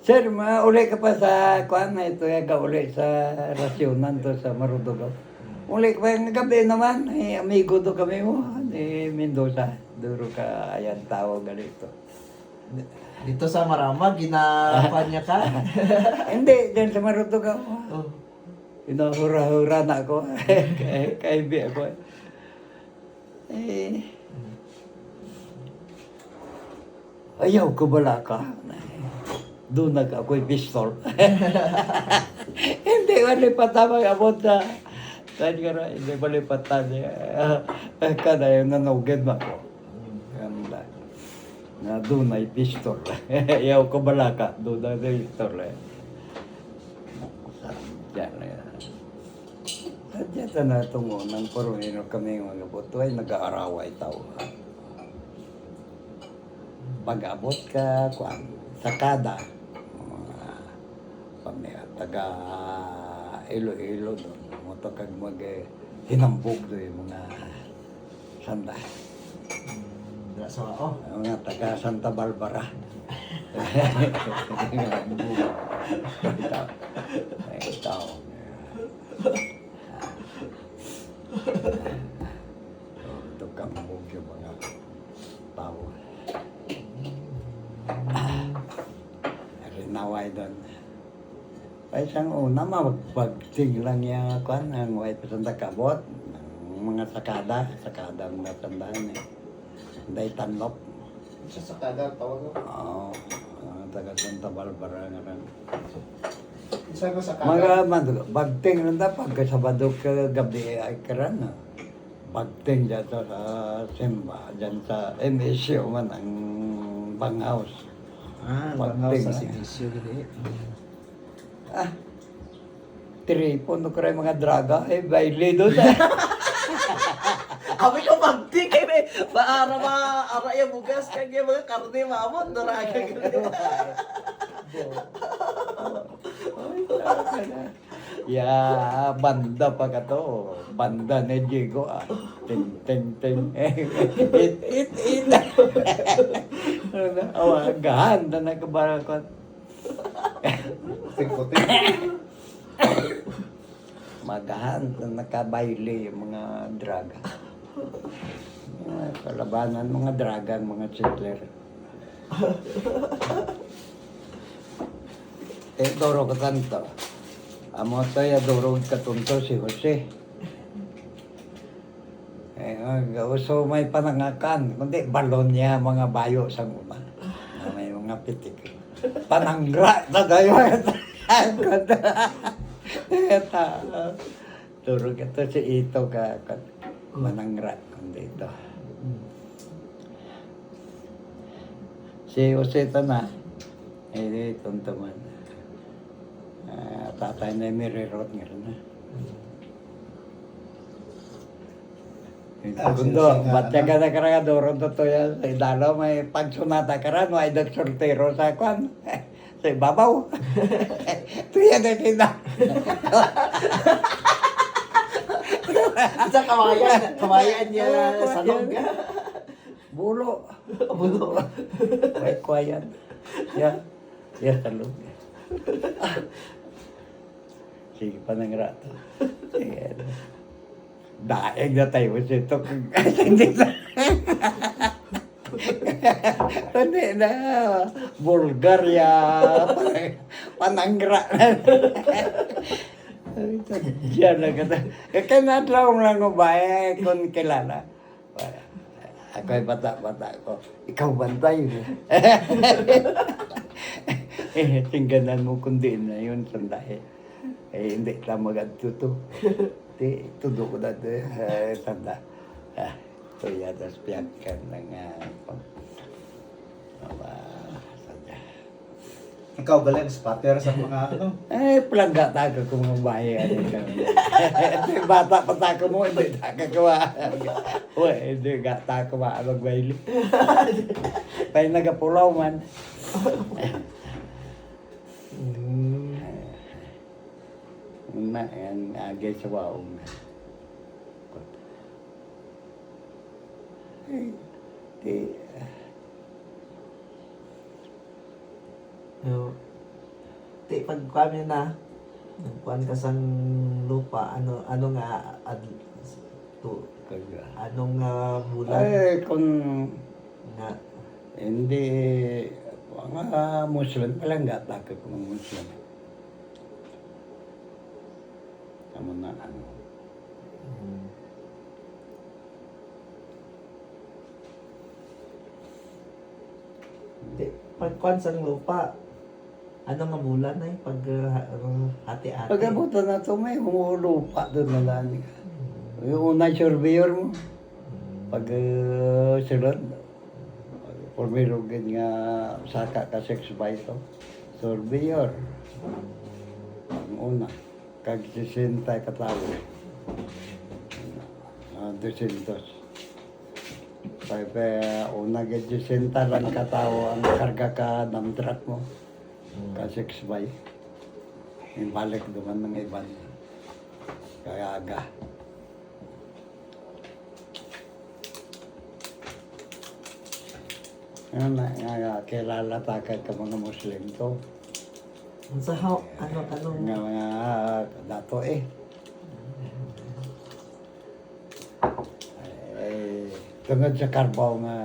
S2: Sir, mauli ka pa sa kuan na ito yung kauli sa rasyonan to sa Marudugaw. Uli ka pa yung gabi naman, amigo to kami mo, ni Mendoza. Duro ka, ayan, tawag galito.
S1: Dito sa Maramag, ginapan niya ka?
S2: Hindi, dyan sa Marudugaw.
S1: Oh.
S2: Inahura-hura na ako. Kaibi ako. Ayaw ko bala ka. Dunag ako'y pistol. Hindi malipatan mag-abot na. Saan ka na, hindi malipatan niya. Kada yung nanugin ako. Ganda. Na dunay pistol. Yaw ko balaka, dunay pistol. Diyan na yan. Diyan na itong unang porumino kami mga buto ay nag-aaraway tao. Pag-abot ka, kwan, sakada, mga pamilya, taga Iloilo doon. Mga kag hinambog doon yung mga sanda.
S1: So, oh.
S2: Mga taga Santa Barbara. Ito. Ito kambog yung mga tao. Rinaway doon. Ay siyang una, mapagting lang yung kwan, ang white pasanda kabot, ang mga sakada ang natandaan eh. Day tanlop.
S1: Sa sakada, tawag ko.
S2: Oo, taga Santa Barbara nga rin.
S1: Isa ko sakada.
S2: Mga bagting lang na pagkasabado ka gabi ay karan na. Bagting dyan sa Simba, dyan sa MSU man ang banghouse.
S1: Banghaw sa sinisyo, gini.
S2: Tripon no kaya mga draga, baile doon.
S1: Abi ko pagti kay may ara yung bugas kay mga karne mamon daraga gini.
S2: Ya, banda pa ka to. Banda ni Diego. Ting. It. Awagahan na nagkabarakot. Magahan na nakabayle yung mga draga. Kalabanan, mga draga, mga chitler. Doro ka tanto. Amo tayo duro katunto si Jose. Uso may panangakan, kundi balon niya mga bayo sa una. May mga pitik. Panangra na tayo. Duro ka to si Ito ka manangra kundi ito. Si Jose ito na. Itong taman. Tatay na mirirot nga rin na. Kundo, batya ka na karagadoro to yan. Sa idalo may pagsunata ka rin, may nagsultero sa kwan. Sa ibabaw. Tuya na sila.
S1: Sa kamayan niya sa log.
S2: Bulo.
S1: Bulo.
S2: May kwayan. Ya, sa log. Sige pa ng rato. Sige. Daig na tayo sa ito. Hindi na. Hindi na. Bulgaria. Panangra. Diyan na ka. Kanatlaw lang ko ba kung kilala. Ako'y bata-bata ko. Ikaw bantay. Tingganan mo kundi na yun sandahe. Hindi ka mag-atuto. Tudo ko na ito. Sanda. Ito yata spiyak ka ng sanda.
S3: Ikaw ba lang spotter sa mga ano?
S2: Palangga tayo ko mga bayan. Bata pa tayo mo, hindi tayo kawa. Hindi ka tayo kawa magbayli. Tayo nagapulaw man. Na yan agay sa waong.
S1: Pagkuhan niya na, kuhan ka sang lupa, ano nga, anong bulan
S2: Kung
S1: nga,
S2: hindi, mga Muslim, palangga tayo ko mga Muslim. Tama na ano.
S1: pagkuhan sang lupa, Ano nga mula na yung pag hati-hati?
S2: Pag-abutan na ito, may lupa doon na lang. Yung unang surveyor mo. Pag sunod, purmirugin nga saka ka 6 by ito. Surveyor. Ang una. Kag 60 katao. 200. Pag una gid 60 lang katao ang karga ka ng truck mo. Ka 6 by. Yung balik duman ng iban. Kaya aga. Ano na, nga kilala takad ka mga Muslim to.
S1: Sa anong
S2: Nga mga dato eh. Tungod sa karbaw nga.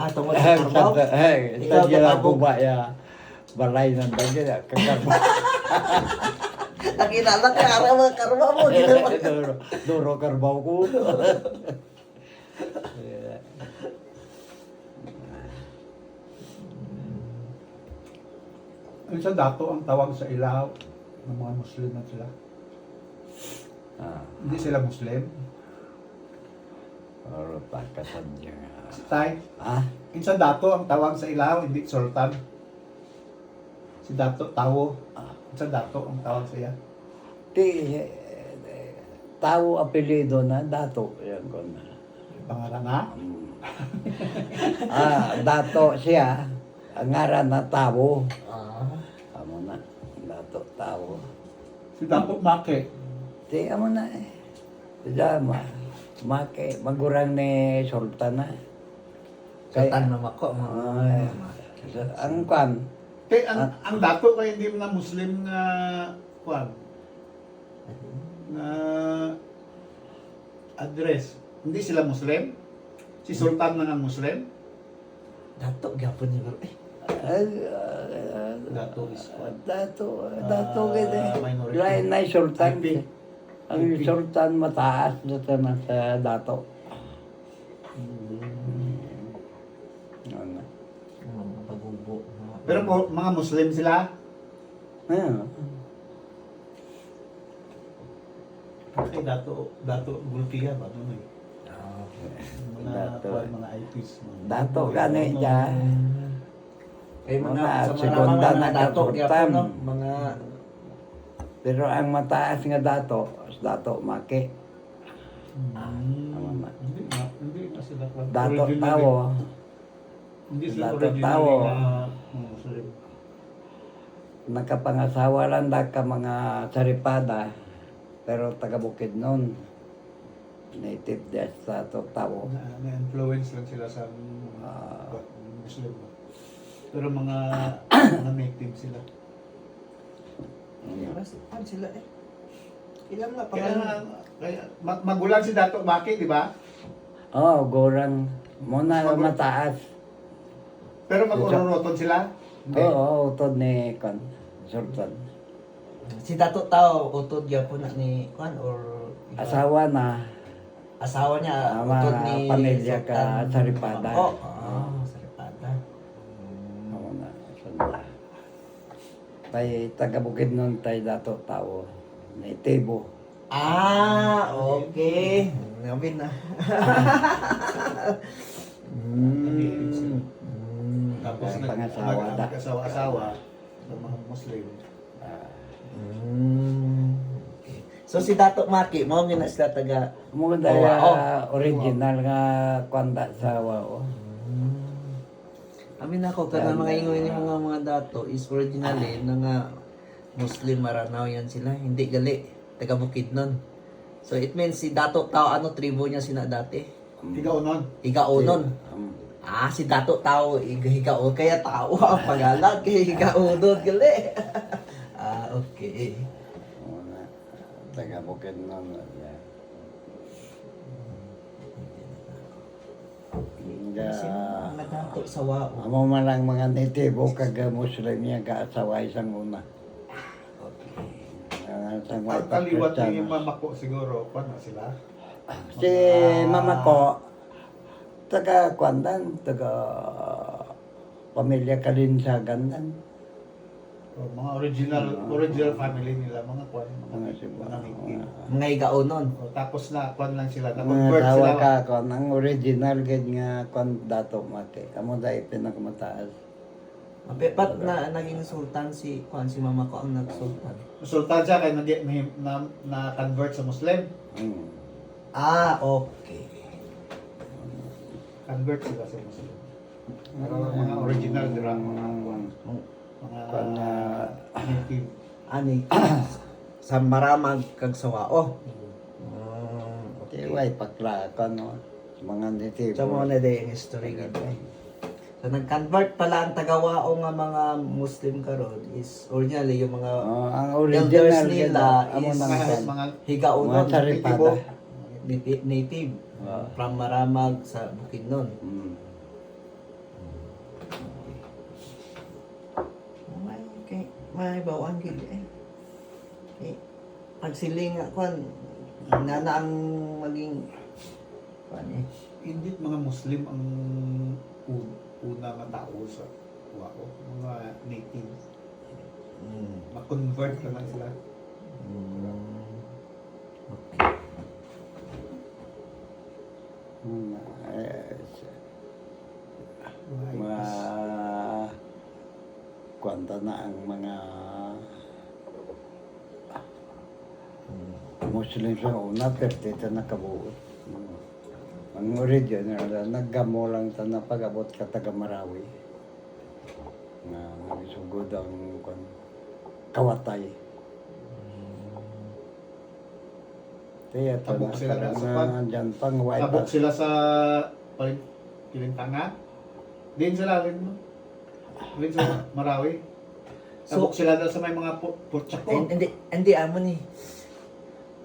S1: tungkol sa karbaw? Ikaw
S2: Ikaw na
S1: katabog.
S2: bubaya. Balay ng bagay. Kakarbaw.
S1: Nakilala ka, araw mga karbaw mo.
S2: Duro karbaw ko.
S3: Ang sa dato ang tawag sa ilaw ng mga Muslim na sila. Hindi sila Muslim.
S2: Oro takasan niya.
S3: Si Tay,
S2: Ah?
S3: insa dato ang tawag sa ilaw, hindi sultan. Si Dato Tawo. Insa dato ang tawag sa iya.
S2: Tao apelido na dato. Yan ko na.
S3: Pangalan na.
S2: Dato siya. Ang ngaran na tao. Amo na. Dato tao.
S3: Si Dato Make.
S2: Di amo na eh. Pajama. Make. Magurang ni Sultan na.
S1: Sultan Mamako.
S2: Ang kwan.
S3: Kay ang dato kay hindi na Muslim nga kwan. Na address. Hindi sila Muslim. Si Sultan na ang Muslim.
S1: Dato, gapon niya.
S3: Dato is kwan.
S2: Dato gede.
S3: Minority.
S2: Lain na Sultan.
S3: IP.
S2: Ang Sultan mataas dito na sa dato. Ano?
S1: Mga pagubo.
S3: Pero mga Muslim sila.
S2: Ayun.
S3: Kay Dato Gultiya ba? Ano eh? Mga
S2: Dato.
S3: kwan, mga IPs.
S2: Dato gani dyan.
S1: Kay mga
S2: Mga
S1: sa
S2: segunda
S1: mga
S2: na
S1: dato,
S2: kasultan.
S1: gapon, no? Mga
S2: Pero ang mataas nga dato, dato make.
S3: Hindi na sila kwan.
S2: Dato
S3: Originally.
S2: tao.
S3: Hindi sila
S2: Dato
S3: originally
S2: tao.
S3: na Muslim.
S2: Nakapangasawa lang da ka mga saripada. Pero taga bukid nun. Native death sa tao.
S3: Na-influence lang sila sa Muslim. Pero mga native sila.
S1: Ano sila eh? Ilang nga
S3: Kaya,
S1: pangalan?
S3: magulang si Dato Maki, di ba?
S2: Oh, gorang. Muna mataas.
S3: Pero mag-uroroton sila? Hindi.
S2: Oo, utod ni Kon. Sultan.
S1: Si Dato Tao, utod gyapon na ni Kwan or iba?
S2: Asawa na.
S1: Asawa niya,
S2: Mga
S1: utod ni
S2: pamilya ka,
S1: Sultan
S2: Saripada.
S1: Mamako. Saripada.
S2: Ako na. Sunda. Tay taga bukid nun tay dato tao. Naitibo.
S1: Okay. Namin na.
S3: Tapos
S2: Kaya pangasawa da.
S3: nag-asawa-asawa sa mga Muslim.
S1: Okay. So si Dato Maki, mo gina sila taga
S2: Mo
S1: Wow.
S2: daya original nga kwanta sa wao.
S1: Amin ako kana mga ingon ni mga dato is originally na nga Muslim Maranao yan sila, hindi gali taga Bukidnon. So it means si Dato Tao ano tribo niya sina dati?
S3: Tigaunon.
S1: Higaonon. Si Dato Tao higaon kaya tao ang pangalan kay higaonon gali. Okay.
S2: Muna. Taga bukid nun.
S1: Mga dato sa wao.
S2: Amo man lang mga natibo kag Muslim niya kaasawa isang una. Isang white
S3: Kaliwat
S2: Christian.
S3: ni Mamako siguro, paano sila?
S2: Si mama ko, taga Kwandan, taga pamilya Kalinsagan dan.
S3: O, mga original family nila, mga kwan, mga native.
S1: Mga igaunon.
S3: O, tapos na kwan lang sila,
S2: Mga
S3: na-convert
S2: tawa
S3: sila.
S2: ka kon ang original gid nga kon dato mate. Amo dai pinakamataas.
S1: Ba't naging sultan si mama ko ang nagsultan?
S3: Sultan siya kaya na-convert sa Muslim.
S2: Mm.
S1: Ah, okay.
S3: Convert sila sa Muslim. Pero mga original nila, mga kwan,
S2: Kwan
S3: mga native.
S1: Ani, sa maramag kag sawao.
S2: Okay, way pakla kon no. Mga native.
S1: So mo na day ang history gid. So nag-convert pala ang tagawao nga mga Muslim karon is originally yung mga
S2: Ang
S1: elders
S2: original
S1: nila
S2: amo
S1: is
S2: nang kwan.
S3: Mga
S1: higaunon,
S2: Mga Saripada.
S1: native
S2: Ah.
S1: from Maramag sa Bukidnon.
S2: Mm.
S1: May bawaan gid eh. Eh, pagsiling kwan na ang maging kwan eh.
S3: hindi mga Muslim ang una nga tao sa Wao, mga native. Ma-convert na lang sila.
S2: Mm.
S3: Mga
S2: Kwanta na ang mga Muslim sa una, pero dito nakabuot. Ang original, naggamo lang ta na pag-abot ka taga Marawi. Nga nagisugod ang kawatay. Kaya ito
S3: Tabok sila
S2: na
S3: sa pag-
S2: dyan pang white.
S3: tabok sila sa Kilintanga. Din sila rin, no? Rin sa Marawi. Tabok sila daw sa may mga Purchako.
S1: Hindi amo ni.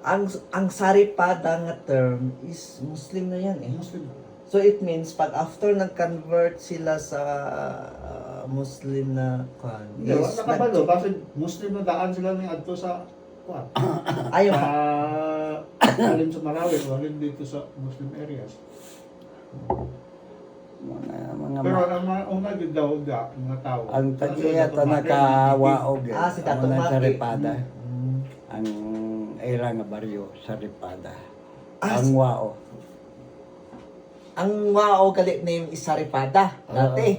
S1: Ang Saripada nga term is Muslim na yan eh.
S3: Muslim.
S1: So it means pag after nag-convert sila sa Muslim na kwan
S3: Hindi, wala nakabalo. Kasi Muslim na daan sila ng adto sa kuwan.
S1: ayaw
S3: Alim sa Marawi, walin dito sa Muslim areas.
S2: Mga
S3: Pero ang mga una yun daw mga tao.
S2: ang
S3: Kasi
S2: tagiya
S3: Dato'
S2: ta
S3: Maki,
S2: nakawaog.
S1: Si Dato'
S2: Ang
S1: Maki.
S2: Saripada.
S1: Mm.
S2: Ang era nga baryo, Saripada.
S1: Ah,
S2: Ang wao.
S1: Ang Wao galit name is Saripada dati.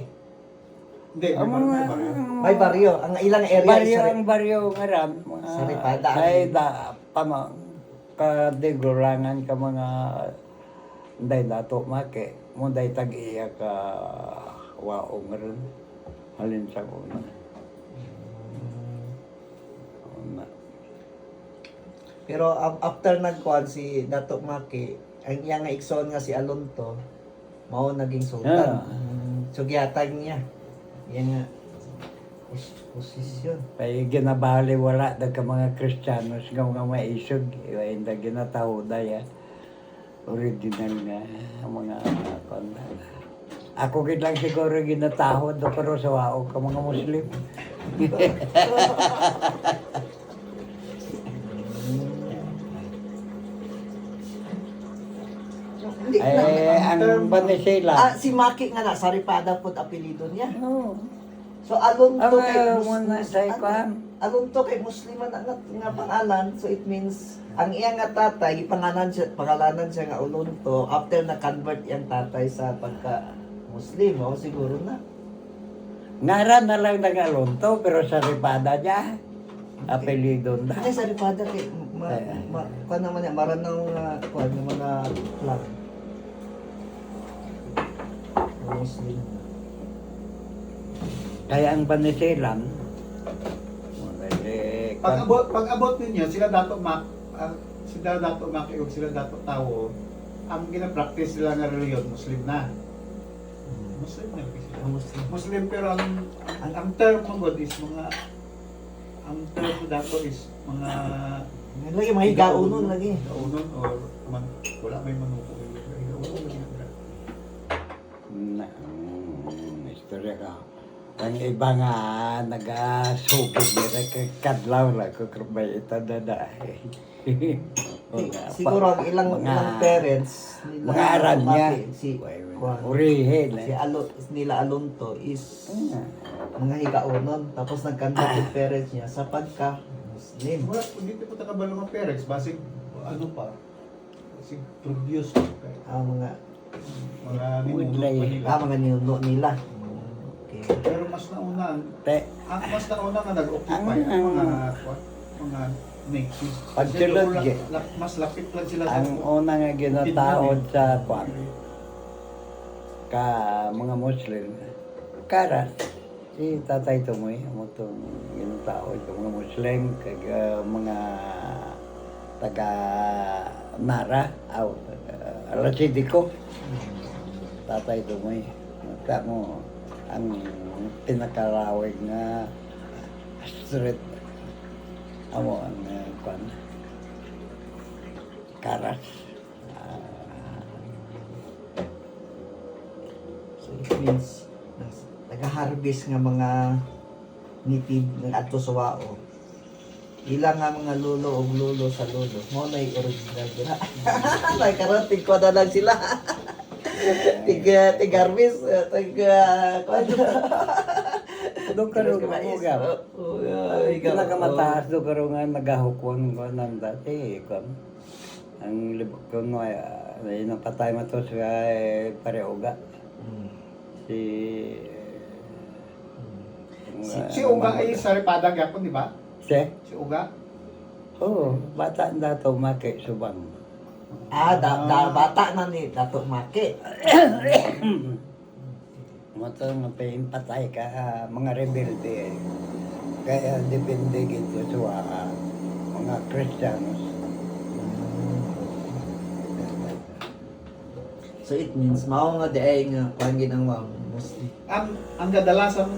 S3: Hindi,
S2: Ang
S3: may
S2: mga
S3: baryo.
S1: May baryo, ang ilang area
S2: baryo
S1: is
S2: ang baryo nga ram.
S1: Saripada.
S2: Say da pama kadegurangan ka mga nday dato make mo day tag-iya ka wao nga rin. Halin sa una. Una.
S1: Pero after nagkuhan si Dato Maki, ang iya nga igsoon nga si Alonto, mao naging sultan. So giyatag niya. Iya nga posisyon.
S2: Kaya ginabali wala dag ka mga Kristiyanos nga mga maisog. Hindi ginataho daya. Original nga mga kanta. Ako gid lang siguro ginatahod do pero sa wao ka mga Muslim.
S1: Hindi
S2: Ang Venezuela.
S1: si Maki nga na Saripada pud apelyido niya.
S2: Oh.
S1: So Alonto
S2: Ang
S1: kay
S2: muna sa ikwan.
S1: Alonto kay Musliman nga pangalan, so it means ang iya nga tatay pangalanan siya nga Alonto after na convert iyang tatay sa pagka Muslim, o siguro na.
S2: Ngaran na lang ng Alonto pero sa Ripada niya. Apelido na.
S1: Ay, Saripada kay kuan naman niya maranaw nga kuan ng mga flag. Muslim.
S2: Kaya ang Venezuelan.
S3: Pag-abot ninyo, sila Dato' Maki o sila Dato' Tawo, ang gina-practice sila nga reliyon, Muslim na. Muslim na sila. Muslim pero ang term mo God is ang term mo Dato' is mga
S1: Lagi mga higaunon lagi.
S3: Higaunon or wala may manuko.
S2: Istorya ka. Ang iba nga nagasugod nila kadlaw lang ko may ito na dahil.
S1: Siguro ang ilang parents
S2: mga aran niya.
S1: Si kuwan.
S2: Urihin.
S1: Si nila Alonto is
S2: Ah.
S1: mga higaunon. Tapos nag-convert yung parents niya sa pagka-Muslim.
S3: Wala, hindi po takabalo ng parents, basig, ano pa, basig produce,
S1: Mga
S3: ninuno pa nila.
S1: mga ninuno nila. Okay.
S3: Pero mas nauna, mas nauna nga nag-occupy
S2: Ang-
S3: mga natives.
S2: Pagsulod,
S3: Kasi
S2: eh.
S3: mas lapit lang sila sa
S2: Ang una nga ginataod sa kwan, ka mga Muslim, karas. Si Tatay Tumoy, mo itong ginataod sa mga Muslim, kag mga taga Nara, Rasidiko. Tatay Tumoy. Mo, ang pinakarawig nga street, amo ang kwan, karas.
S1: So it means nag-harvest nga mga native ng adto sa wao. Ilang nga mga lulo o lulo sa lulo. Mo na yung original dira. Nagkarating ko na lang sila. Tig-harvest.
S2: Doon karoon nga ugaw. Pinakamataas doon karoon nga nagahukwang ko ng dati. Ang libok ko no ay napatay mo to sa Pareuga. Si
S3: Si Uga ay sa Ripada gyapon, di ba? Si Uga.
S2: Oo, bata na dato maki subang.
S1: Bata na ni Dato Maki.
S2: Mato nga patay ka mga rebelde. Kaya depende gito sa mga Kristiyanos.
S1: So it means mao nga di ay nga pangin ang mga Muslim.
S3: Ang kadalasan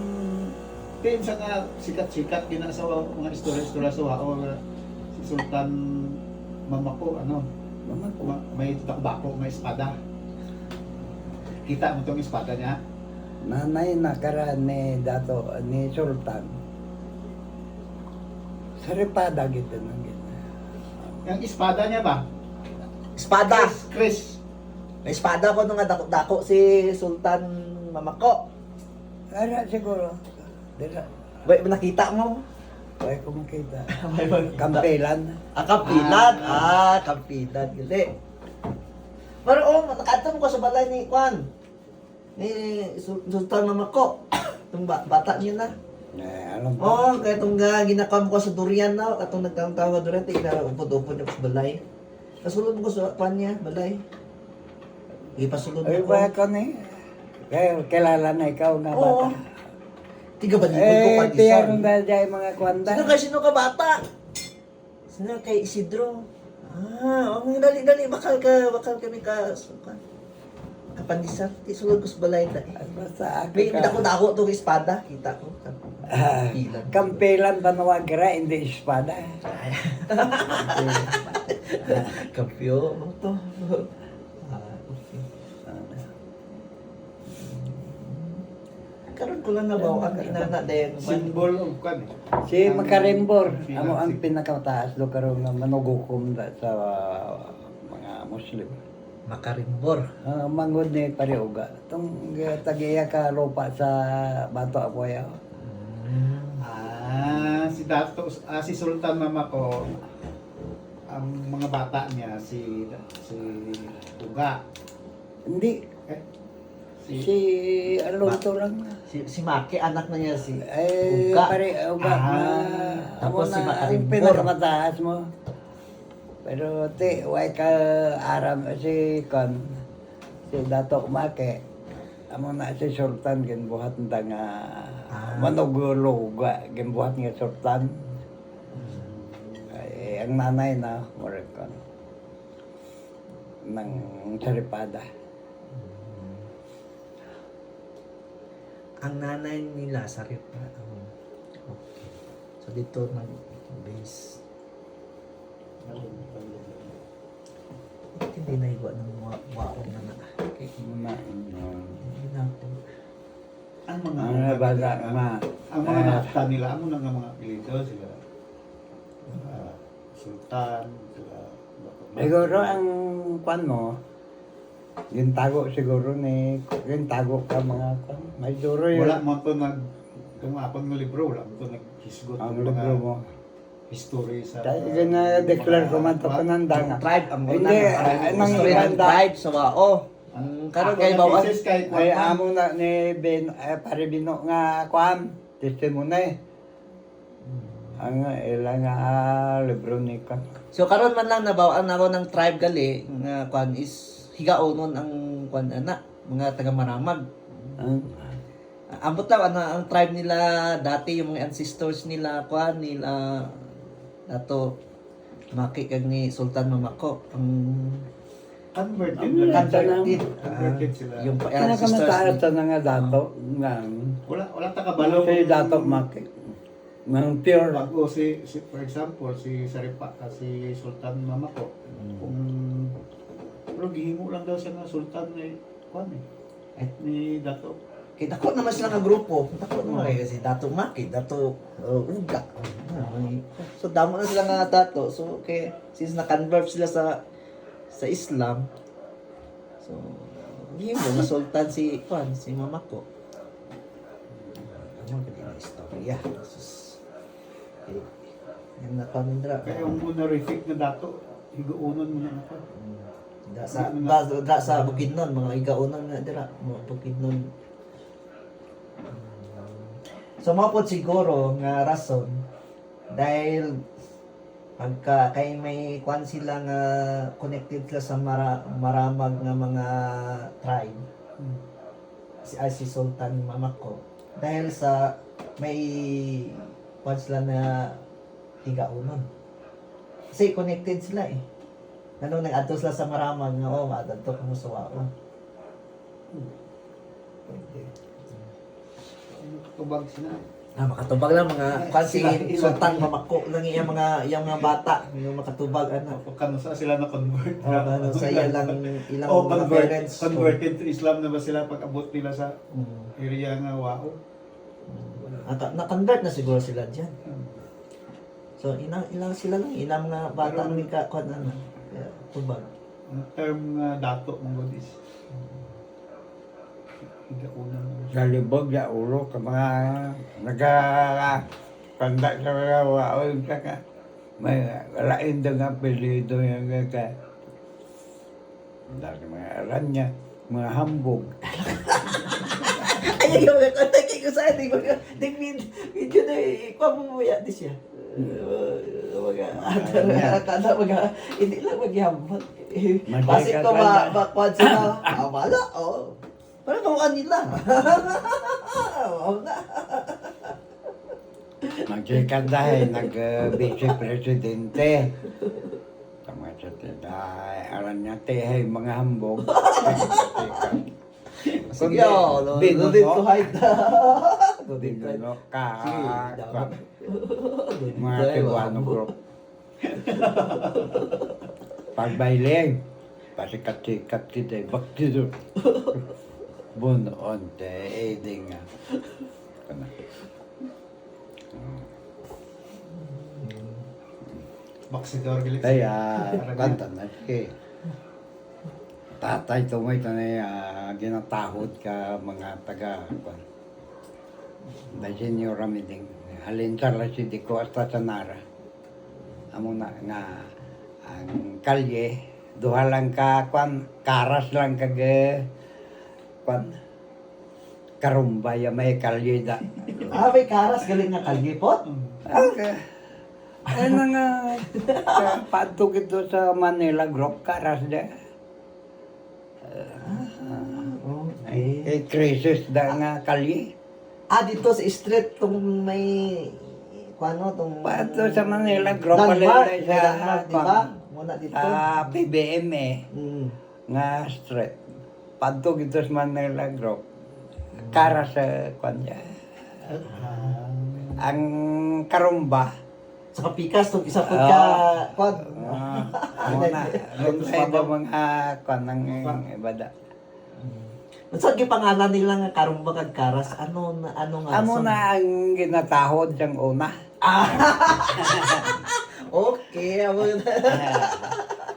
S3: team sa nga sikat-sikat gina sa mga istorya-istorya sa wao nga si Sultan Mamako may takbako, may espada. Kita mo tong espada niya.
S2: Nanay nakaraan ni Dato ni Sultan. Sa Ripada gito nang gito.
S3: Yung espada niya ba?
S1: Espada!
S3: Chris.
S1: May espada ko nung nga dako si Sultan Mamako.
S2: Ara siguro. Dira.
S1: Wait, nakita mo?
S2: Wala ko makita.
S1: May
S2: Kampelan.
S1: Kampilan. Kampilan. Gali. Pero nakatamo ko sa balay ni Juan. Ni Sultan Mamako. Itong bata niya na.
S2: Alam mo.
S1: Kaya itong ginakam ko sa durian na. Itong nagkangtawa durian. Tingnan upod-upod niya ko sa balay. Nasulod ko sa Juan niya, balay. Ipasulod
S2: Ay,
S1: ko.
S2: ba ko ni? Kaya kilala na ikaw nga bata.
S1: Tiga ba ko pa
S2: Tiyang dahil dyan mga kwanda.
S1: Sino ka bata? Sino kay Isidro? Dali, bakal kami kapandisan. Tisulod ko sa balay na.
S2: Basta ako
S1: May dako to espada, kita ko. Kampilan.
S2: Kampelan panawagra, hindi espada.
S1: Kampyo. To. Karon ko lang nabaw ang inana dahil
S3: Symbol of kan.
S2: Si Makarimbor, amo ang pinakataas do karon nga manugukom sa mga Muslim.
S1: Makarimbor.
S2: Mangod ni Pareuga. Tong tagiya ka lupa sa Bato Apoya.
S3: Si Sultan Mamako, ang mga bata niya si Uga.
S2: Hindi. Si Alonto lang.
S1: Si Maki, anak na niya si
S2: Ay,
S1: Uga.
S2: Uga.
S1: Tapos si
S2: Ang
S1: Makarimbor.
S2: pinakamataas mo. Pero way ka aram si Dato Make. Amo na si Sultan ginbuhat nda nga manugulo ginbuhat nga Sultan. Ay, ang nanay na Moroccan ng Saripada.
S1: Ang nanay nila sa Ripa. Okay. So dito nag-base. Hindi na iwa ng waong na na. Okay. Hindi na ako.
S3: Ang mga
S2: Ang
S3: mga nakita nila, ang mga apelido sila. Sultan, sila.
S2: Siguro ang kwan mo, Gintago siguro ni gintago ka mga kan. May siguro
S3: Wala
S2: yun.
S3: mo to kung akong nga libro, wala mo to naghisgot
S2: Ang
S3: ng
S2: libro mo.
S3: history sa...
S2: Kaya gina-declare ko man to panandang.
S1: Tribe ang una.
S2: Hindi,
S1: Ang story ng tribe sa Wao. Karon kay bawang.
S2: Ay amo na ni Ben pare Bino nga kuan testimony. Ang ilang libro ni kan.
S1: So karon man lang nabawaan ako ng tribe gali nga kwan is higaonon ang kwan ana mga taga Maramag.
S2: Ang
S1: Ambot lang ang tribe nila dati yung mga ancestors nila kwan nila dato maki kag ni Sultan Mamako ang
S3: Converted. Converted sila.
S1: yung
S2: Kanakamataas
S1: ancestors
S2: sa nga dato nga.
S3: Wala takabalo.
S2: Si dato maki. Mang pure.
S3: Bago for example, si Saripa, si Sultan Mamako. Kung pero gihimo lang daw siya nga Sultan ni kuan ni Dato.
S1: kay dako naman sila nga grupo. Dako naman kay kasi Dato Maki, Dato Uga. So damo na sila nga dato. So okay, since na-convert sila sa Islam. So yun mo sultan si Kwan, si Mamako. Ano ka din istorya. Sus. Okay. Yan na pamindra.
S3: Kaya yung honorific na Dato, higuunon mo na ako.
S1: Da sa Bukidnon, mga igaunon na dira, mga Bukidnon. So mapod siguro nga rason dahil pagka kay may kwan sila nga connected sila sa maramag nga mga tribe. Si Sultan Mamako dahil sa may kwan sila na igaunon. Kasi connected sila eh. Ano nag-adto sila sa maramag nga madadto ko mo sa wao.
S3: Tubag sila.
S1: Makatubag lang mga kasi Sultan Mamako lang iyang mga bata yung makatubag ano.
S3: Kano sa sila na convert.
S1: Ano sa iya lang ilang mga parents.
S3: Converted to Islam na ba sila pag abot nila sa area nga Wao?
S1: Na-convert na siguro sila diyan. So ilang sila lang ilang mga bata ni ka kon ano. Tubag.
S3: Ang term nga Dato mong is igaunan.
S2: Galibog ya ulo ka mga nagkakanda sa mga waon ka. May lain daw nga apelyido yung ka. Dahil mga aranya, mga hambog.
S1: Ay yung kontak ko sa atin video na ikuha mo ya di siya. Mga hindi lang maghihambag. Basi ko makwad sila. Wala oh. Parang bawaan nila.
S2: Magsikat dahil nag-vice presidente. Tama sa dahil aranya tehay mga hambog.
S1: Sige, no need to hide. No need to hide.
S2: Bino ka.
S1: Sige,
S2: Mga Tiwano group. Pagbailing. Pasikat-sikat kita. Bakti doon. Bunoon te eding nga. Kana.
S3: Baksidor gilit.
S2: Kaya kanta na si tatay tumay tanay ginatahod ka mga taga kon. Dahil senyor ramiding halin sa Rasidico hasta sa Nara. Amo na nga ang kalye duha lang ka kwan karas lang kag kwan karumba ya may kalye da.
S1: May karas galing nga kalyipot.
S2: Okay. Ano nga patog ito sa Manila Group karas da.
S1: Okay.
S2: Crisis da nga kalye.
S1: Dito sa street tong may kuano tong
S2: Pato sa Manila Group
S1: Landmark,
S2: pala
S1: may landmark, di ba? Muna dito.
S2: PBM eh.
S1: Mm.
S2: Nga street. Pato ito sa Manila Group. Kara sa kanya. Ang karumba.
S1: Sa kapikas tong isa pud ka kwan.
S2: Muna. Lunsay ba mga kwan ng ibada.
S1: Unsa gi pangalan nila nga karumba kag karas? Ano nga?
S2: Amo na ang ginatahod siyang una.
S1: Okay, amo na.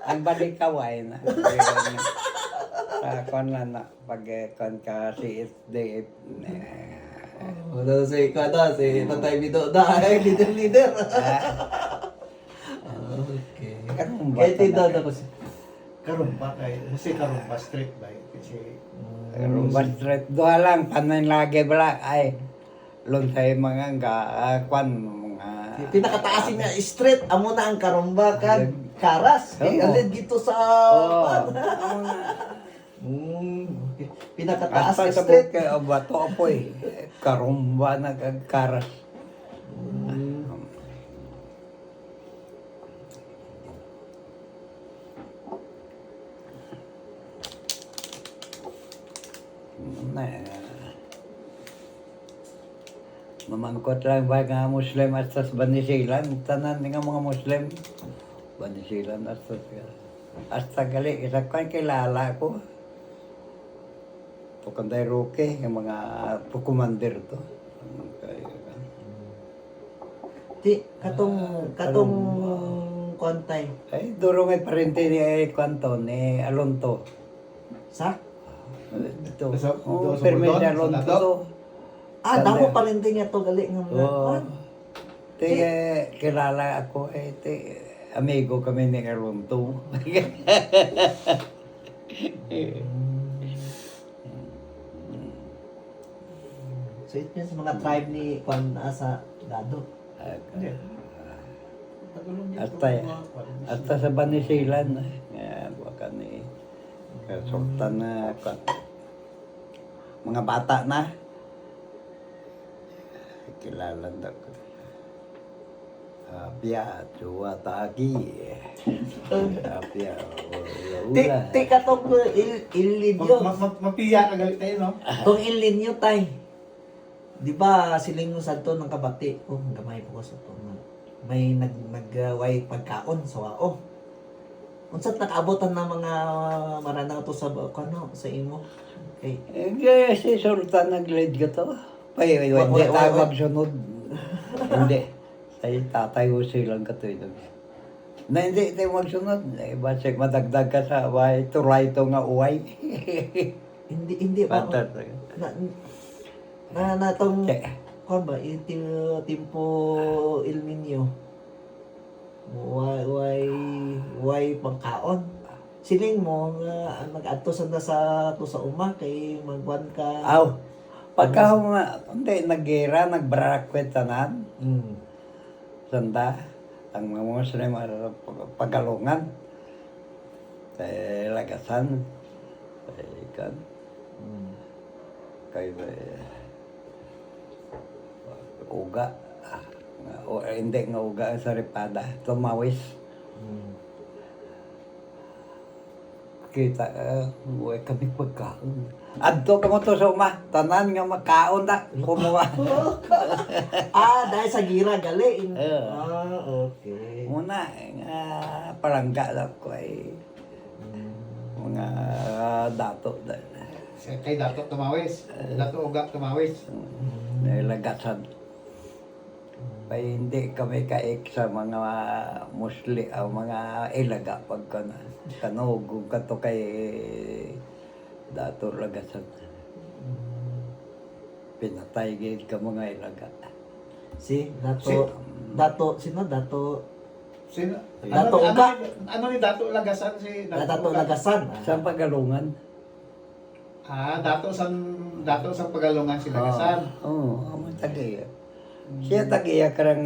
S2: Ang balikaway na. Sa kon lang na pag kon ka si SDF.
S1: Wala si Kada, si Tatay Bido da, leader. Okay.
S2: Karumba
S1: Kahit
S2: talaga.
S1: daw ako si...
S3: Karumba kay kasi Karumba street ba kasi
S2: Rumba street doa lang panan lagi bala ay lunsay mga kwan mga
S1: Pinakataas niya, straight, amo na ang karumba kan karas.
S2: Oo.
S1: Alid gito sa... Okay. Pinakataas
S2: Hasta
S1: na
S2: sa
S1: straight.
S2: buke o bato apoy karumba nagkaras. Na, mamangkot lang ba nga Muslim astas banisilan tanan nga mga Muslim banisilan astas hasta gali isa ko kilala ko to kanday roke yung mga commander to.
S1: Di, katong kontay.
S2: Ay duro may parente ni kwanto ni Alonto.
S1: Sa?
S2: Ito.
S3: Sa-
S2: Oh,
S3: sa
S2: permit
S3: Burdon,
S2: ni
S3: sa
S2: Alonto
S3: Dato?
S2: to.
S1: Ah,
S2: Tanda.
S1: damo pa rin din niya to gali ng
S2: Oo. Kilala ako amigo kami ni Alonto.
S1: So it means mga tribe ni Kwan sa Gado.
S3: hindi. Tagulong dito
S2: Hasta
S3: mga kwan.
S2: hasta sa Banisilan baka ni Sultan na kwan. Mga bata na kilala na ko. Apia, Chua Taki. Apia, Ula.
S1: Ti katong ilinyo.
S3: Mapiya ka galit tayo, no?
S1: Tong ilinyo tay. Di ba siling sadto ng kabati? Oh, gamay po ko sa to. May nagway pagkaon sa wao. Unsa nakaabotan na mga maranang to sa kano sa imo? Okay.
S2: Si Sultan nag-lead ka to. Hindi
S1: Wait.
S2: tayo magsunod. Hindi. Ay tatay ko silang katoy doon. Na hindi tayo magsunod. Basig madagdag ka sa way. Turay to nga uway.
S1: Hindi ba?
S2: Patat.
S1: Na tong
S2: Hindi.
S1: kon ba timpo El Nino. Why pangkaon? Siling mo nga nag-adto sa to sa uma kay magwan ka.
S2: Aw. Pagka hindi nag-gira, nag-barakwet tanan. Sanda. Ang mga Muslim pagalungan. Kay lagasan. Kay kan. Kay uga. O hindi nga uga sa ripada. Tumawis. Kita buhay kami pagkaon. Adto ka mo to sa uma. Tanan nga makaon na. Kumuha.
S1: Dahil sa gira gali. Okay.
S2: Muna nga palangga lang ko ay mga dato
S3: Kay Dato Tumawis. Dato Uga Tumawis.
S2: nilagasan. Ay hindi kami kaik sa mga Muslim o mga ilaga pagka na kanugog ka to kay dato lagasan. Pinatay gid ka mga ilaga.
S1: Sino Dato
S3: Sino?
S1: Dato
S3: ano,
S1: Uga?
S3: ano ni Dato Lagasan si
S1: Dato
S3: Uga?
S1: Lagasan.
S2: Sa pagalungan.
S3: Dato sa Pagalungan si Lagasan.
S2: Oo, ang tagiya. Siya tagiya karang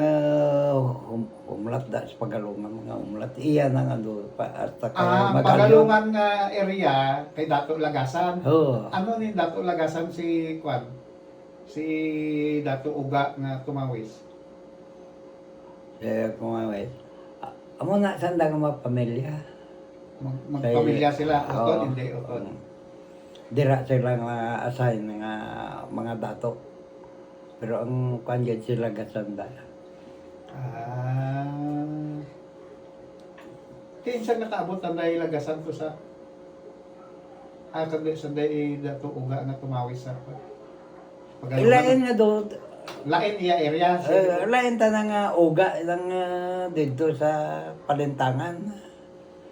S2: umlat da sa pagalungan mga umlat. Iya na nga do pa at
S3: Ang Pagalungan nga area kay Dato Lagasan.
S2: Oo.
S3: Ano ni Dato Lagasan si Kwan? Si Dato Uga nga Tumawis.
S2: Kumawit. Amo na sanda nga mga pamilya.
S3: Magpamilya sila. Utod,
S2: Oo.
S3: hindi utod.
S2: Dira sila nga assign nga mga dato. Pero ang kanyan sila gasanda.
S3: Kinsa nakaabot ang dahil Lagasan ko sa kagli sa dahil Dato Uga nga Tumawis sa Pagalungan.
S2: Ilain nga do.
S3: Lain iya area.
S2: Lain ta nga uga lang dito sa Palintangan.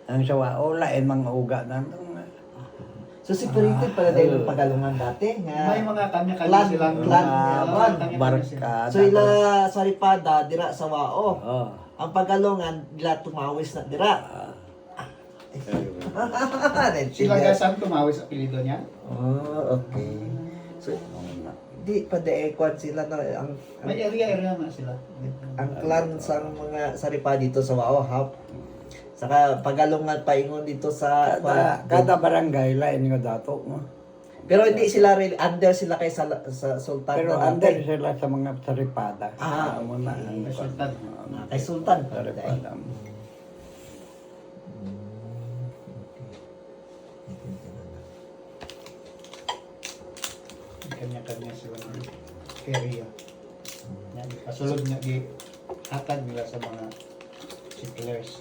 S2: Ang sawao lain mga uga nandong.
S1: So separated pala dahil ng Pagalungan dati nga.
S3: May mga kanya-kanya
S1: Clan-
S3: silang
S1: clan,
S3: kanya-kanya
S2: barkada.
S1: So ila Saripada dira sa Wao.
S2: Oh.
S1: Ang Pagalungan dila tumawis na dira.
S3: Sila gasan tumawis apelido niya.
S1: Oh, okay. So di pa kwan sila na
S3: May area na sila.
S1: ang clan sa mga Saripa dito sa Wao hap. Saka Pagalungan paingon dito sa
S2: Kada barangay lain nga dato mo.
S1: pero hindi sila really under sila kay sa sultan
S2: Pero
S1: na
S2: under
S1: dati.
S2: sila sa mga saripada.
S1: Ah,
S2: Amo na ang
S3: May sultan.
S1: Kay sultan pa
S2: Saripada.
S3: Kanya-kanya sila ng area. Yan, kasulod nga di hatag nila sa mga settlers.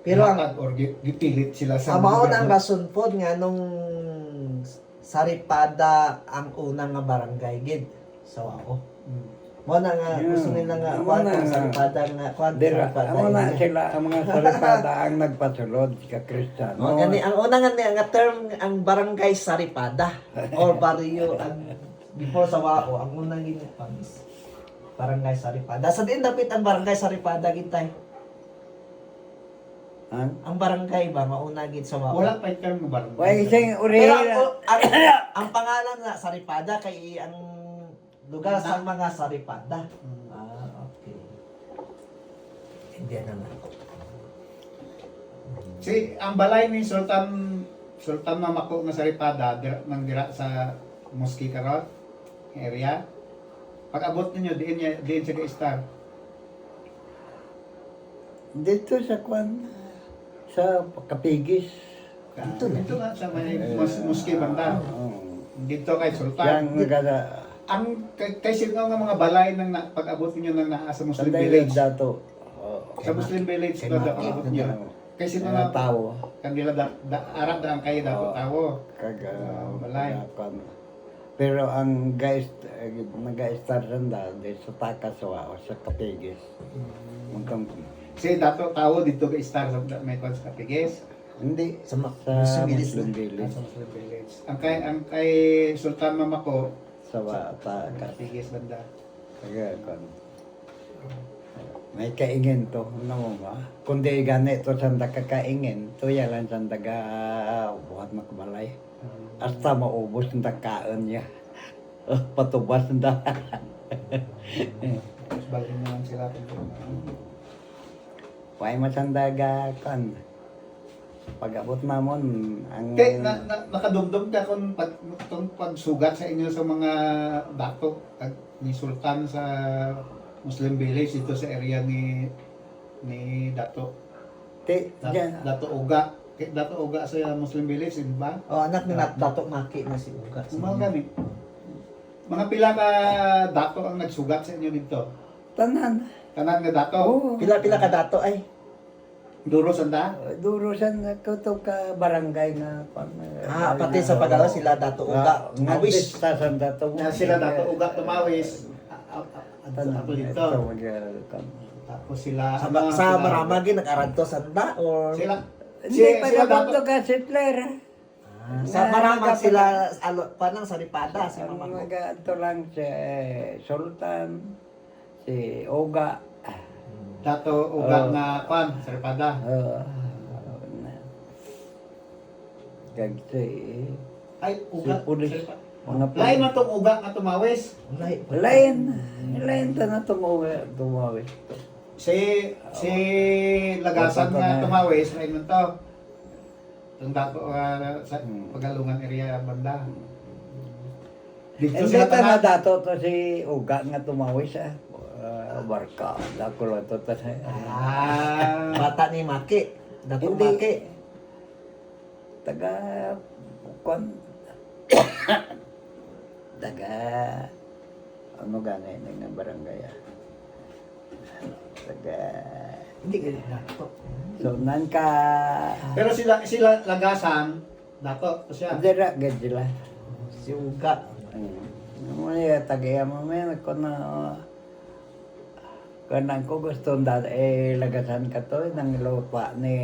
S1: Pero ang
S3: Hatag or gipilit sila sa
S1: mao
S3: lugar
S1: nang
S3: na-
S1: rason nga nung Saripada ang unang nga barangay gid sa Wao.
S3: Mm.
S1: Mo na nga
S2: Yeah.
S1: gusto nila nga
S2: Mo
S1: kwan
S2: na
S1: ang
S2: nga.
S1: Saripada nga kwan
S2: Dira,
S1: Saripada
S2: amo na
S1: yun.
S2: sila ang mga saripada ang nagpasulod ka Kristiyano.
S1: Mo gani ang una nga term ang barangay Saripada or barrio ang before sa Wao ang unang ginapang is barangay Saripada. Sa din dapit ang barangay Saripada gitay. Ang barangay ba mauna gid sa Wao.
S3: Wala pa term mo barangay.
S2: Why sing
S1: Pero
S2: uri
S1: ang pangalan na Saripada kay ang lugar sa mga Saripada. Okay. Hindi na ako.
S3: Si ang balay ni Sultan Mamako nga Saripada nang dira sa Mosque karon area. Pag abot ninyo diin sa star.
S2: dito sa kwan sa Kapigis.
S3: Dito nga sa may Mosque banda. Dito kay
S2: Yang
S3: Sultan.
S2: gada
S3: Ang kay sino nga mga balay nang pag-abot niyo nang naa sa
S2: sa
S3: Muslim
S2: David
S3: Village.
S2: dato.
S3: Sa Muslim Village
S1: Kay
S3: na
S1: Maki,
S3: abot niyo. Kay sino
S2: Mga
S3: nga
S2: tao.
S3: kanila Arab ang kayo dapat tawo.
S2: Kaga
S3: balay.
S2: kwan. Pero ang guys nag-start randa dito sa Takaswa o sa Kapigis. Muntang
S3: Si dato tawo dito kay star sa may kwan sa Kapiges.
S2: hindi
S1: Sa
S2: sa
S1: Muslim
S2: Muslim
S1: Village
S3: Sa
S2: Village.
S3: Muslim Village. Ang kay Sultan Mamako
S2: Sa Takas.
S3: Kapiges banda.
S2: Kaya kwan. May kaingin to, ano mo ba? Kundi ganito sanda kakaingin, to yalan sanda ka buhat makbalay. Hasta maubos ang kaon niya. Patubas na.
S3: Tapos balik naman sila kung
S2: Why masandaga kan? Pag-abot namon ang
S3: kay nakadumdum ka kung pagsugat sa inyo sa mga dato ni Sultan sa Muslim Village dito sa area ni Dato Dato Uga. Dato Uga sa Muslim Village, di ba?
S1: Oh, anak ni Dato Maki na si Uga.
S3: Mga gani. Mga pila ka dato ang nagsugat sa inyo dito.
S2: tanan.
S3: Tanan nga dato.
S2: Oh,
S1: Pila-pila ka dato ay.
S3: Duro sanda.
S2: durusan ko to ka barangay na
S1: Pati sa Pagala sila Dato Uga. Mawis.
S2: Sa sanda to.
S3: Na sila Dato Uga tumawis. Ako dito. Tapos sila
S1: Sa Maramagi nag-aradto sanda or
S3: sila
S2: Hindi pa
S3: sila
S2: na
S3: dato
S2: ka Hitler.
S1: sa Maramag sila panang Saripada si
S2: Ang
S1: Mama.
S2: mga ito lang si Sultan, si Oga.
S3: Dato Uga na kwan Saripada.
S2: Gagsi.
S3: Ay Uga.
S2: Si pulis.
S3: Saripada.
S2: Mga
S3: Lain na tong Uga nga tumawis.
S2: Lain ta na tumawis.
S3: Si Lagasan nga tumawis lain man to. Itong dato sa Pagalungan area banda. Dito
S2: Hindi
S3: sila
S2: ta na
S3: tanan.
S2: dato to si Oga nga tumawis barka. Dako lang to ta.
S1: Bata ni Maki. Dato
S2: Hindi.
S1: Maki.
S2: Taga kon taga ano ganay ng barangay taga
S1: Hindi ganun dato.
S2: so nan ka
S3: Pero sila Lagasan dato to siya.
S2: dira gad sila
S1: Si Uga.
S2: ano ya taga mo men ko na Kanang ko gusto lagasan ka to ng lupa ni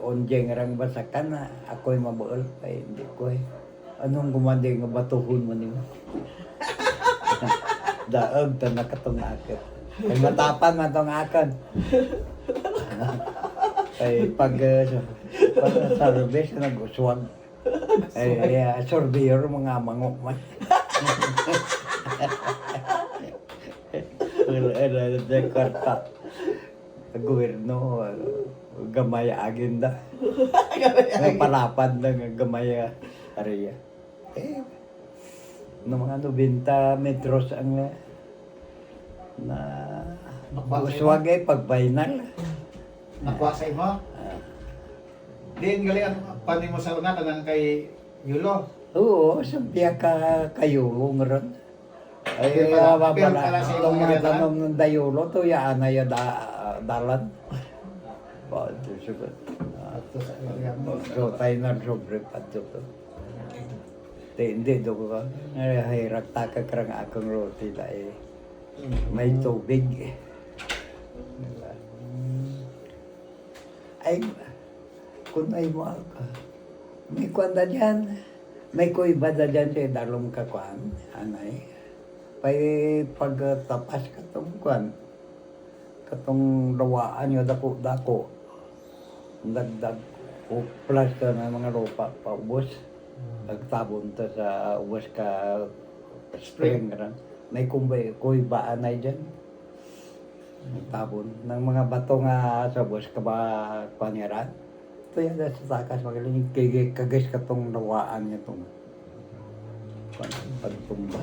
S2: Onjeng rang basakan na ako'y mabuol pa hindi ko eh. Anong gumandi nga batuhon mo nimo? Daog ta nakatong akit. Kay matapan man tong akon. Ay pag service nag-uswag. Ay surveyor mga mangok man. Jakarta gobyerno gamay agenda palapad ng gamay area no mga 90 metros ang na uswag ay pag-final
S3: Nakuha sa imo? Din gali ang panin mo sa una kanang kay Yulo.
S2: oo sampiya ka kayo ron ay
S3: Pero
S2: babala
S3: pala sa
S2: itong
S3: ibang
S2: mga
S3: area,
S2: tanong ng dayulo to yaan na dalan pa ito sugat
S3: Ato sa area mo.
S2: so tayo na sobre pa ito hindi do ko hirak taka karang akong roti dahil may tubig ay kung ay mo may kwanda dyan may kuiba na dyan sa dalong kakwan anay pay pagtapas katong kwan katong lawaan yung dako dagdag o plus ka ng mga lupa paubos nagtabon to sa ubos ka spring ran may kuiba anay dyan tabon ng mga bato nga sa ubos ka ba panyaran ito yan sa takas magaling kagis katong lawaan niya itong pagtumba.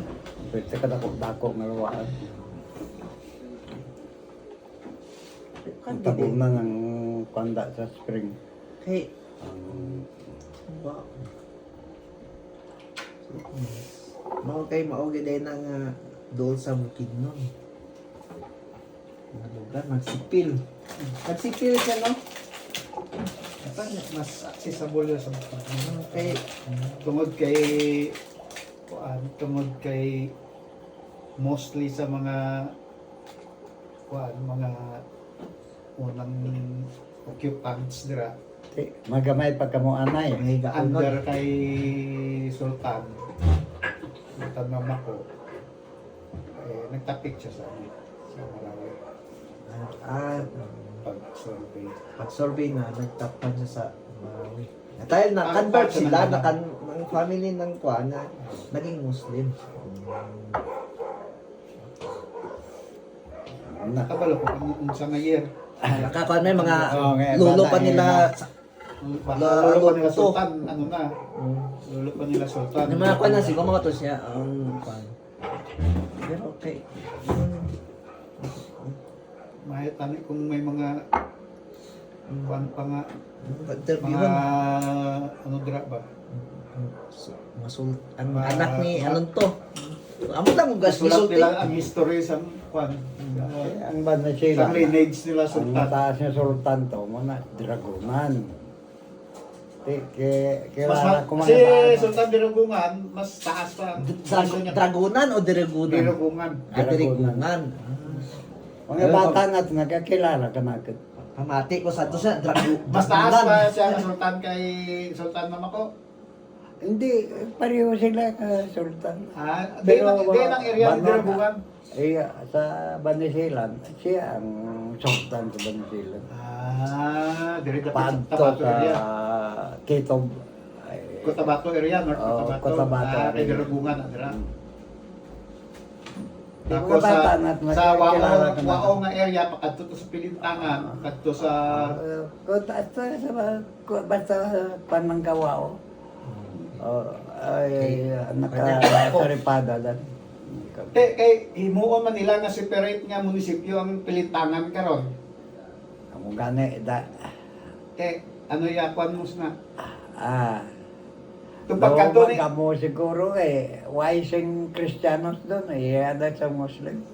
S2: Pwede ka dako nga lawaan. Ang tabong na ng kwanda sa spring.
S1: Kay, wow. Mao kay maogi day nang dool sa bukid nun. Mga lugar, nagsipil. Nagsipil siya, no?
S3: Mas accessible yun sa mga.
S1: Kay,
S3: Tungod kay mostly sa mga mga unang occupants dira
S2: Magamay pa kamo anay.
S1: may gaon nun.
S3: under kay Sultan Mama ko nagtapik siya sa Marawi pag-survey.
S1: Pag-survey na, nagtapan siya sa Marawi. Dahil na-convert sila, ng family ng Kwan na naging Muslim.
S3: Nakabalo ko kung sa ngayon.
S1: Nakakuan may mga
S2: Oo, nga,
S1: lulo
S2: bata
S1: pa
S2: eh,
S1: nila.
S3: Lolo pa nila
S1: Luto.
S3: Sultan, ano na? Lolo pa nila Sultan.
S1: Yung mga Kwan na, siguro mga to siya. Kwan. Pero okay.
S3: Mahit tani kung may mga kwan pa nga, mga
S1: Interviewin.
S3: ano dira ba?
S1: Ang anak ni, anong to? Amo lang kung gas
S3: Sulat
S1: gisulti.
S3: nila ang history sa kwan.
S2: Ang banda sila.
S3: Sa lineage nila
S2: Ang
S3: Sultan.
S2: mataas niya sultan to, muna dragonan. Kilala ko
S3: Si
S2: mga
S3: Sultan Dirugungan, mas taas pa ang puso niya.
S1: Dragunan o Diregunan?
S3: Dirugungan.
S1: Diregunan.
S2: mga bata natin nagkakilala ka natin.
S1: Pamati ko sa to siya,
S3: Mas taas pa siya ang Sultan kay Sultan Mama ko.
S2: Hindi, pareho sila ka sultan.
S3: Di ang area ni
S2: Bano-
S3: Dirugungan.
S2: Sa Banisilan, siya ang sultan sa Banisilan.
S3: Diri dapat
S2: Panto
S3: Tabato
S2: sa
S3: area.
S2: Kitob.
S3: Cotabato area, North
S2: Oo,
S3: Cotabato.
S2: Cotabato
S3: Kay
S2: area.
S3: Dirugungan na dira.
S2: Yung
S3: Tapos
S2: mga bata
S3: sa
S2: natin,
S3: sa
S2: nakikilala ka na.
S3: Wao nga area pakadto to sa Pilintangan, kadto sa
S2: Basta pananggawa ay nakasaripada lang.
S3: kay himuon man nila nga separate nga munisipyo ang Pilintangan karon.
S2: Ang gani da
S3: Kay ano yakwan mo na?
S2: daw
S3: Tupag ni
S2: mo siguro wising Kristiyanos doon ada sa Muslim.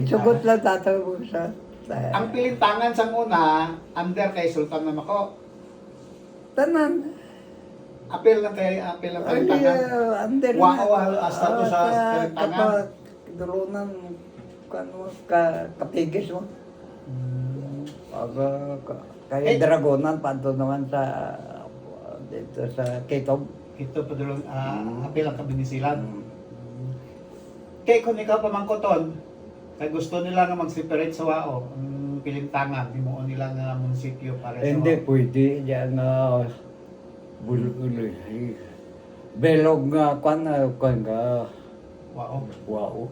S2: Sugot lang tatawag mo sa
S3: ang Pilintangan sang una under kay Sultan Namako.
S2: tanan.
S3: Apel lang kay Pilintangan.
S2: Under
S3: Wao hasta to sa Pilintangan.
S2: Dulunan kapigis mo. Pag kaya
S3: Eh,
S2: Dragonan, panto naman sa dito sa Kitob.
S3: Ito pa doon, apil ang kabinisilan. Kaya kung ikaw pamangkoton, kaya gusto nila nga mag-separate sa Wao, ang pilintangan, himuon nila nga munisipyo para sa
S2: Hindi
S3: Wao.
S2: pwede diyan bululoy. Belog nga kwan nga
S3: Wao.
S2: wow.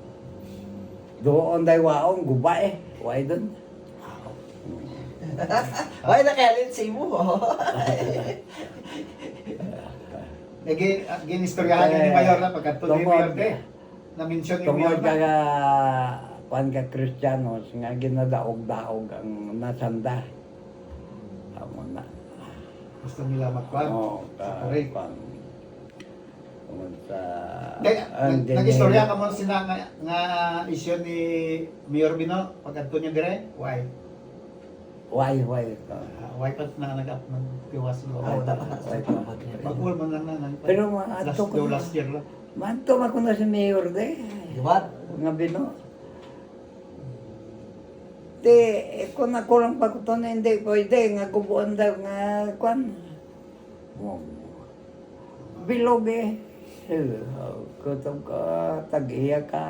S2: Doon day waong guba eh. Why doon?
S1: Why nakalin si mo?
S3: Ginistoryahan ni Mayor na pagkatulad ni Mayor de. Na-mention ni Mayor
S2: Tungod ka
S3: na.
S2: kwan ka Kristiyanos nga ginadaog-daog ang nasanda. Amo na.
S3: Gusto nila magkwan.
S2: Oo,
S3: Separate.
S2: kwan. Tungod sa
S3: Kaya,
S2: ang
S3: nag-istorya ka mo sina nga isyu ni Mayor Bino pagkatulad niya dire. Why?
S2: Why?
S3: Why pa na nag-tiwas mo?
S1: Oh, dapat
S2: Why pa?
S3: Mag-ul mo na na.
S2: Pero maato ko na.
S3: Last year lang.
S2: Manto ako na si Mayor de.
S1: Di ba?
S2: Nga Bino. Di, kung ako lang pagkuto na hindi pwede, nga kubuan daw nga kwan. Bilog eh. Kutob ka, tag-iya ka,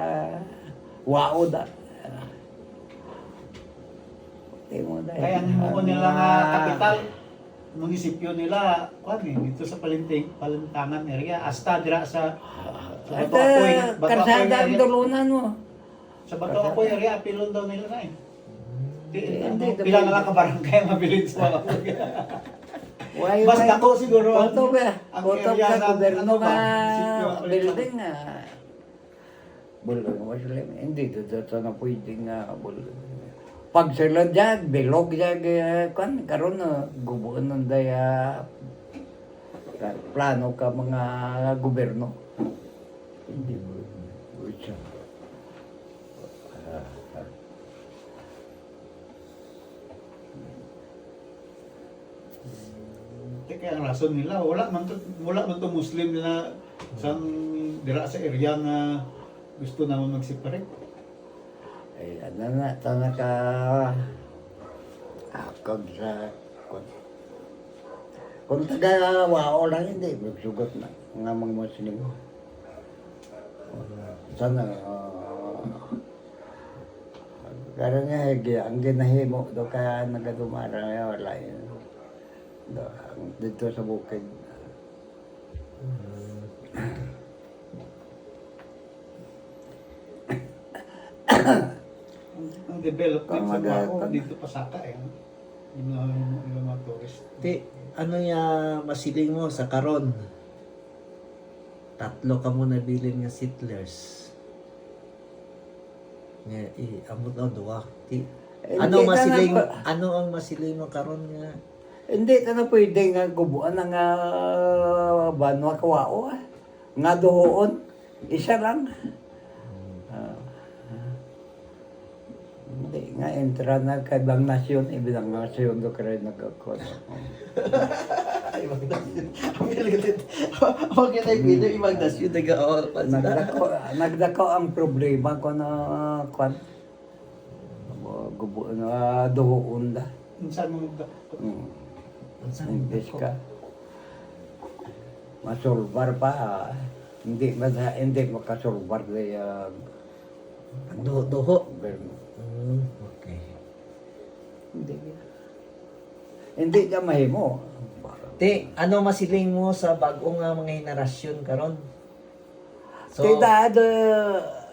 S2: wao da. Di mo dahil.
S3: Kaya ang himuon nila nga kapital, munisipyo nila, kwan eh, dito sa Palintangan area, hasta dira sa
S2: At
S3: Bato
S2: karsada ang
S3: area.
S2: dulunan mo.
S3: Sa Bato Apoy area, apilon daw nila na eh.
S2: Hindi,
S3: Pila na lang ka barangay ang mabilin sa mga
S2: Why,
S3: Mas dako siguro ang-
S2: Koto ba?
S3: ang
S2: Koto
S3: area
S2: ka,
S3: ng
S2: gobyerno
S3: ano ba,
S2: nga
S3: sityo, ano
S2: building nga. Bulong Muslim, hindi dito na pwede nga bulong. Pag sila dyan, bilog dyan, kan, karon na, gubuan ng daya, plano ka mga gobyerno. Hindi mo, siya.
S3: Kaya ang rason nila, wala man to Muslim na sang dira sa area nga gusto naman mag-separate.
S2: Ay, ano na, tana ka, akag sa, kung taga wao lang hindi, magsugot na, nga mga Muslim. Sana, karon nga, ang ginahimo, do ka nagadumara, wala yun. Dito sa bukid.
S3: Ang development sa
S2: Kamaga-
S3: Baco, dito pa saka eh. Yung mga tourist.
S1: Ti, ano ya masiling mo sa karon? Tatlo ka mo nabilin nga settlers. Nga, amot na duwa. Ti, ano
S2: Hindi ka
S1: masiling,
S2: na-
S1: ano ang masiling mo karon nga?
S2: Hindi ka na pwede nga gubuan ng banwa kawao. Nga doon, isa lang. Hindi nga, entra na kay ibang nasyon, ibang nasyon do kaya nagkakot.
S1: Ay, magdasyon. Ang galit. Ang galit video, ibang dasyon.
S2: Nagdako ang problema ko na kwan. Gubuan na doon da.
S3: Saan mo
S2: English ka. Masolbar pa. Hindi makasolbar kaya
S1: Doho.
S2: gobyerno.
S1: Okay.
S2: Hindi ka mahimo.
S1: Ti, ano masiling mo sa bagong nga mga henerasyon karon?
S2: Tidad,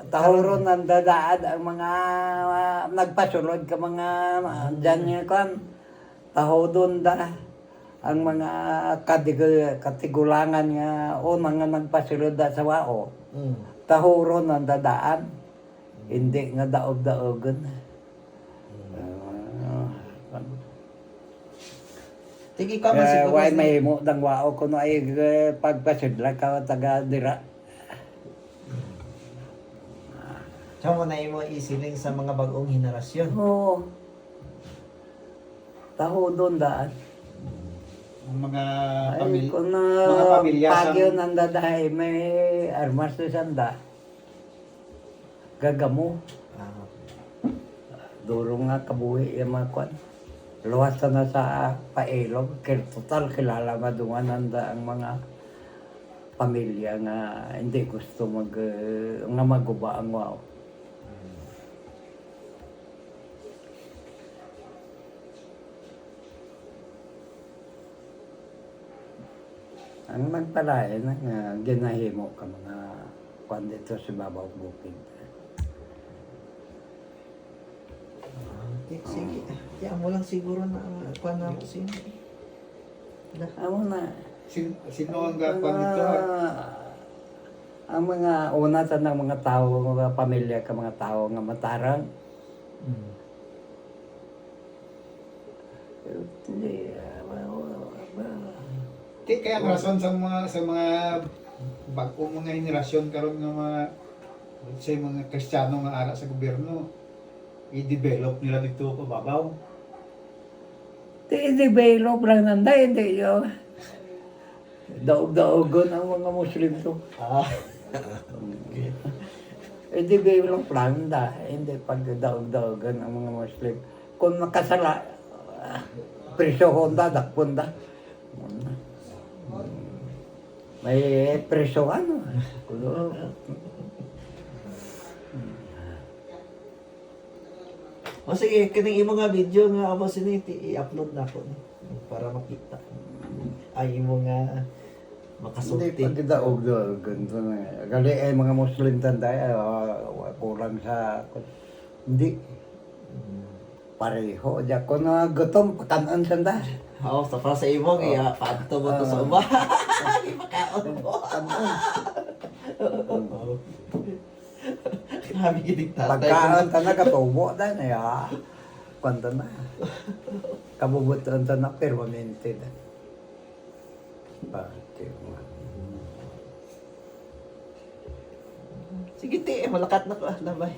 S2: tahuron ng dadaad ang mga nagpasulod ka mga dyan nga kan. Taho doon da ang mga katigulangan nga o mga nagpasulod da sa wao. Tahuron ng dadaan. Hindi nga daog-daogon.
S1: Tigi ka man siguro.
S2: Why may mo dang wao ko no ay pagpasidla ka taga dira.
S1: Siya mo na mo isiling sa mga bagong henerasyon.
S2: Oo. Taho doon daan.
S3: ang mga
S2: Ay, kung
S3: mga pamilya
S2: pagyo ng dadahay, may armas na sanda. Gagamo.
S1: Ah,
S2: Duro nga kabuhi yung mga kwan. Luwas na sa pailog. Total kilala madungan ang mga pamilya nga hindi gusto nga maguba ang wow. Ang magpalain nga ginahimo ka mga kwan dito sa babaw bukid.
S1: Sige. Kaya mo lang siguro na kuan na ako sino.
S2: Amo na.
S3: Sino ang gapan nito?
S2: Ang mga una sa ng mga tao, mga pamilya ka mga tao nga matarang. Hindi.
S3: Di kaya ang rason sa mga bagong mga henerasyon karon nga mga sa mga Kristiyano nga ara sa gobyerno i-develop nila dito pababaw.
S2: I-develop lang nanda, hindi yun. Daog-daogon ang mga Muslim to. I-develop lang nanda, hindi pag daog-daogon ang mga Muslim. Kung nakasala, presyo honda, dakponda. May presyo ano.
S1: O sige, kining imo nga video nga amo siniti i-upload na ko para makita. Ay imo nga
S2: Hindi
S1: makasulti.
S2: pag daog-daogon to na. Gali ay mga Muslim tanday, kulang sa... Hindi. Pareho. Diya ko na gutom, pakanan sanda.
S1: Oo, sa para sa imo kaya paadto mo to sa uba. Makaon mo. Grabe gidig tatay.
S2: Pagkaan ta na katubo da na ya. Kwanta na. Kabubutan ta na permanente da. Pati mo.
S1: Sige ti, malakat na ko labay.